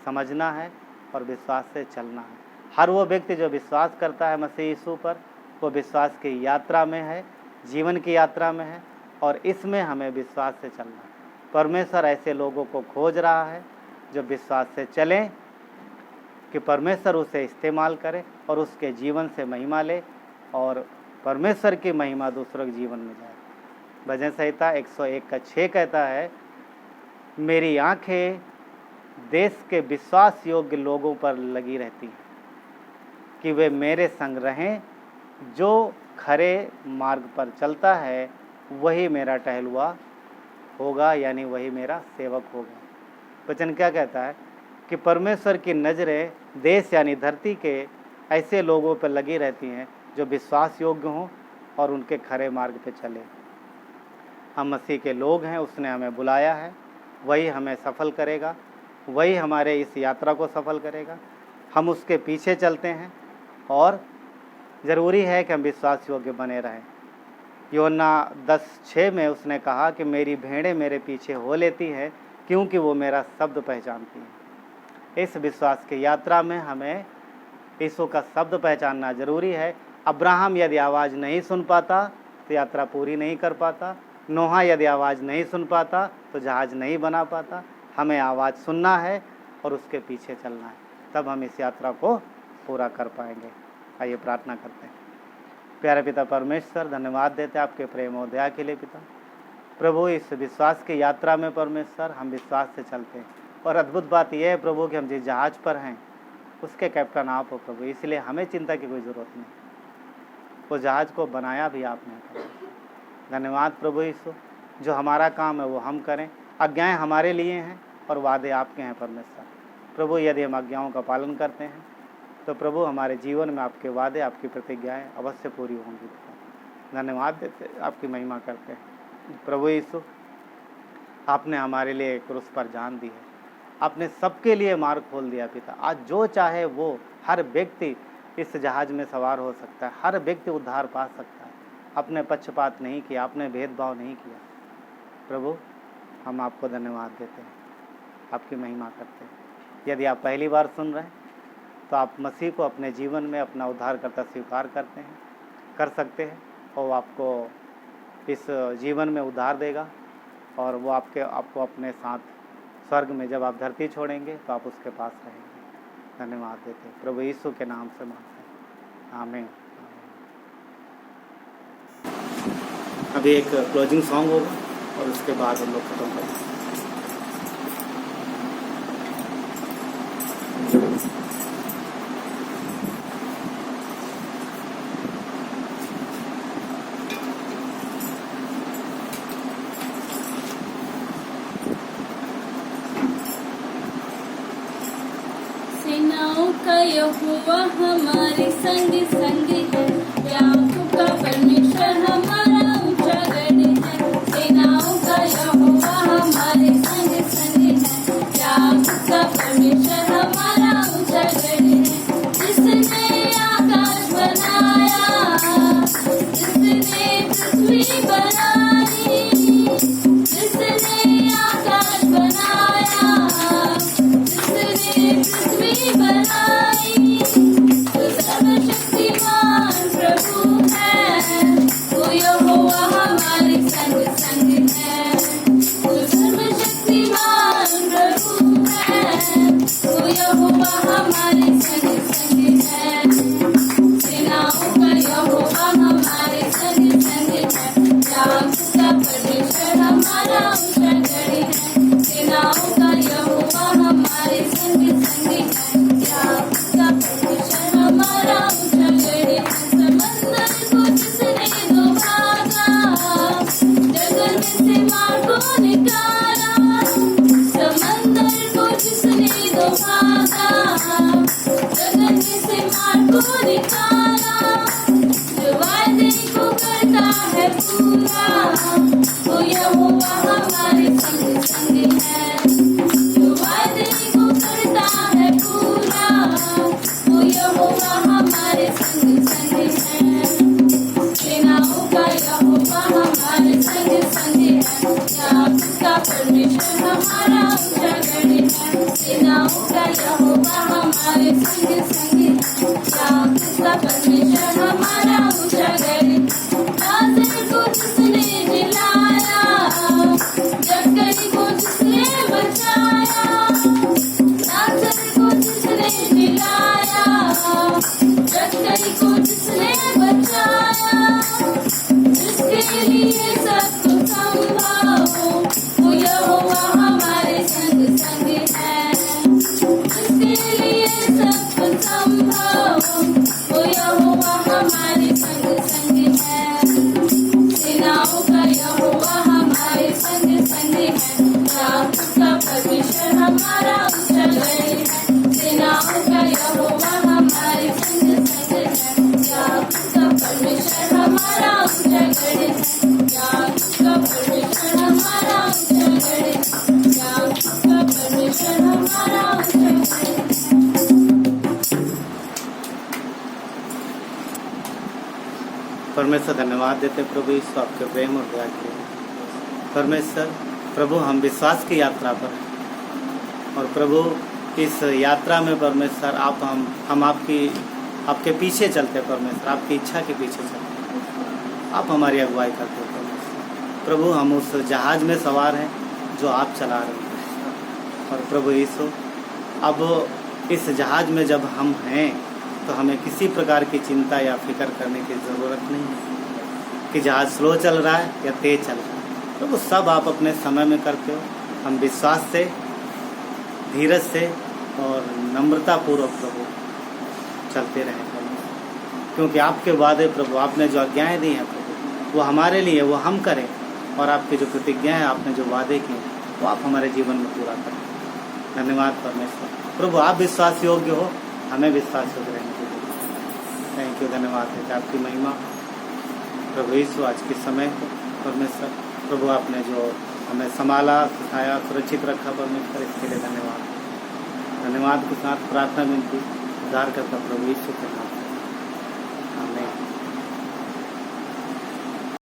समझना है और विश्वास से चलना है। हर वो व्यक्ति जो विश्वास करता है मसीह यीशु पर, वो विश्वास की यात्रा में है, जीवन की यात्रा में है, और इसमें हमें विश्वास से चलना है। परमेश्वर ऐसे लोगों को खोज रहा है जो विश्वास से चलें, कि परमेश्वर उसे इस्तेमाल करे और उसके जीवन से महिमा ले और परमेश्वर की महिमा दूसरों के जीवन में जाए। भजन संहिता 101:6 कहता है, मेरी आंखें देश के विश्वास योग्य लोगों पर लगी रहती हैं कि वे मेरे संग रहें। जो खरे मार्ग पर चलता है वही मेरा टहलुआ होगा, यानी वही मेरा सेवक होगा। वचन क्या कहता है कि परमेश्वर की नज़रें देश यानी धरती के ऐसे लोगों पर लगी रहती हैं जो विश्वास योग्य हों और उनके खरे मार्ग पे चले। हम मसीह के लोग हैं, उसने हमें बुलाया है, वही हमें सफल करेगा, वही हमारे इस यात्रा को सफल करेगा। हम उसके पीछे चलते हैं और ज़रूरी है कि हम विश्वास योग्य बने रहें। यूहन्ना 10:6 में उसने कहा कि मेरी भेड़ें मेरे पीछे हो लेती हैं क्योंकि वो मेरा शब्द पहचानती हैं। इस विश्वास की यात्रा में हमें यीशु का शब्द पहचानना ज़रूरी है। अब्राहम यदि आवाज़ नहीं सुन पाता तो यात्रा पूरी नहीं कर पाता। नोहा यदि आवाज़ नहीं सुन पाता तो जहाज़ नहीं बना पाता। हमें आवाज़ सुनना है और उसके पीछे चलना है, तब हम इस यात्रा को पूरा कर पाएंगे। आइए प्रार्थना करते हैं। प्यारे पिता परमेश्वर, धन्यवाद देते हैं आपके प्रेम और दया के लिए। पिता प्रभु, इस विश्वास की यात्रा में परमेश्वर हम विश्वास से चलते हैं, और अद्भुत बात यह है प्रभु कि हम जिस जहाज़ पर हैं उसके कैप्टन आप हो प्रभु, इसलिए हमें चिंता की कोई ज़रूरत नहीं। वो जहाज़ को बनाया भी आपने। धन्यवाद प्रभु यीशु, जो हमारा काम है वो हम करें। आज्ञाएं हमारे लिए हैं और वादे आपके हैं परमेश्वर। प्रभु, यदि हम आज्ञाओं का पालन करते हैं तो प्रभु हमारे जीवन में आपके वादे, आपकी प्रतिज्ञाएं अवश्य पूरी होंगी। धन्यवाद देते, आपकी महिमा करते हैं। प्रभु यीशु, आपने हमारे लिए क्रूस पर जान दी है, आपने सबके लिए मार्ग खोल दिया पिता। आज जो चाहे वो हर व्यक्ति इस जहाज़ में सवार हो सकता है, हर व्यक्ति उद्धार पा सकता है। आपने पक्षपात नहीं किया, आपने भेदभाव नहीं किया। प्रभु, हम आपको धन्यवाद देते हैं, आपकी महिमा करते हैं। यदि आप पहली बार सुन रहे हैं तो आप मसीह को अपने जीवन में अपना उद्धारकर्ता स्वीकार करते हैं, कर सकते हैं, और आपको इस जीवन में उद्धार देगा, और वो आपको अपने साथ स्वर्ग में जब आप धरती छोड़ेंगे तो आप उसके पास रहेंगे। धन्यवाद देते हैं प्रभु यीशु के नाम से मांगते हैं, आमीन। अभी एक क्लोजिंग सॉन्ग होगा और उसके बाद हम लोग खत्म करेंगे। सेनाओं का यहोवा हमारे संग संग है, याकूब का परमेश्वर हमारा ऊंचा गढ़ है। सेनाओं का यहोवा हमारे संग संग है, याकूब का परमेश्वर हमारा ऊंचा गढ़ है। जिसने आकाश बनाया, जिसने पृथ्वी बनाई, जिसने आकाश बनाया, जिसने पृथ्वी बनाई, तो सर्वशक्तिमान प्रभु है, वो यहोवा हमारे संग संग है। वो सर्वशक्तिमान प्रभु है, वो यहोवा हमारे संग संग है। सेनाओं का यहोवा हमारे संग संग है, याकूब का परमेश्वर हमारा ऊंचा गढ़ है। सेनाओं का यहोवा हमारे संग संग है, याकूब का परमेश्वर हमारा ऊंचा गढ़ है। समंदर को जिसने दो भागा, जगत में से मार को निकाला। समंदर को जिसने दो भागा, जगत में से मार को निकाला। जो वादे को करता है पूरा, वो यहोवा हमारे संग संग है। जो वादे को करता है पूरा, यहोवा हमारे संग संग है। याकूब का परमेश्वर हमारा ऊंचा गढ़ है। सेनाओं का यहोवा हमारे संग संग है। याकूब का परमेश्वर हमारा ऊंचा गढ़ है। लाजर को जिसने जिलाया, जक्कई को जिसने बचाया, लाजर को जिसने जिलाया, जक्कई को जिसने बचाया, जिसके लिए सब कुछ संभव हो, वो यहोवा हमारे संग संग है। जिसके लिए सब कुछ संभव हो, वो यहोवा हमारे संग संग है। सेनाओं का यहोवा हमारे संग संग है। याकूब का परमेश्वर हमारा ऊंचा गढ़ है। सेनाओं का यहोवा हमारे संग संग है। याकूब का परमेश्वर हमारा ऊंचा गढ़ है। याकूब का परमेश्वर हमारा ऊंचा गढ़ है। याकूब का परमेश्वर हमारा ऊंचा गढ़ है। परमेश्वर धन्यवाद देते प्रभु यीशु आपके प्रेम और दया के लिए। परमेश्वर प्रभु हम विश्वास की यात्रा पर हैं और प्रभु इस यात्रा में परमेश्वर आप हम आपके पीछे चलते परमेश्वर, आपकी इच्छा के पीछे चलते, आप हमारी अगुवाई करते हो परमेश्वर। प्रभु हम उस जहाज में सवार हैं जो आप चला रहे हैं और प्रभु यीशु अब इस जहाज में जब हम हैं तो हमें किसी प्रकार की चिंता या फिक्र करने की ज़रूरत नहीं है कि जहाज स्लो चल रहा है या तेज चल रहा है। तो वो सब आप अपने समय में करते हो। हम विश्वास से, धीरज से और नम्रतापूर्वक प्रभु चलते रहें प्रभु, क्योंकि आपके वादे प्रभु, आपने जो आज्ञाएँ दी हैं प्रभु, वो हमारे लिए, वो हम करें और आपकी जो प्रतिज्ञा है, आपने जो वादे किए वो आप हमारे जीवन में पूरा करें। धन्यवाद परमेश्वर। प्रभु आप विश्वास योग्य हो, हमें विश्वास योग्य रहने के लिए थैंक यू। धन्यवाद है कि आपकी महिमा प्रभु यीशु आज के समय को परमेश्वर प्रभु आपने जो हमें संभाला, सिखाया, सुरक्षित रखा परमेश्वर, इसके लिए धन्यवाद। धन्यवाद के साथ प्रार्थना विनती उद्धार करता प्रभु यीशु के नाम।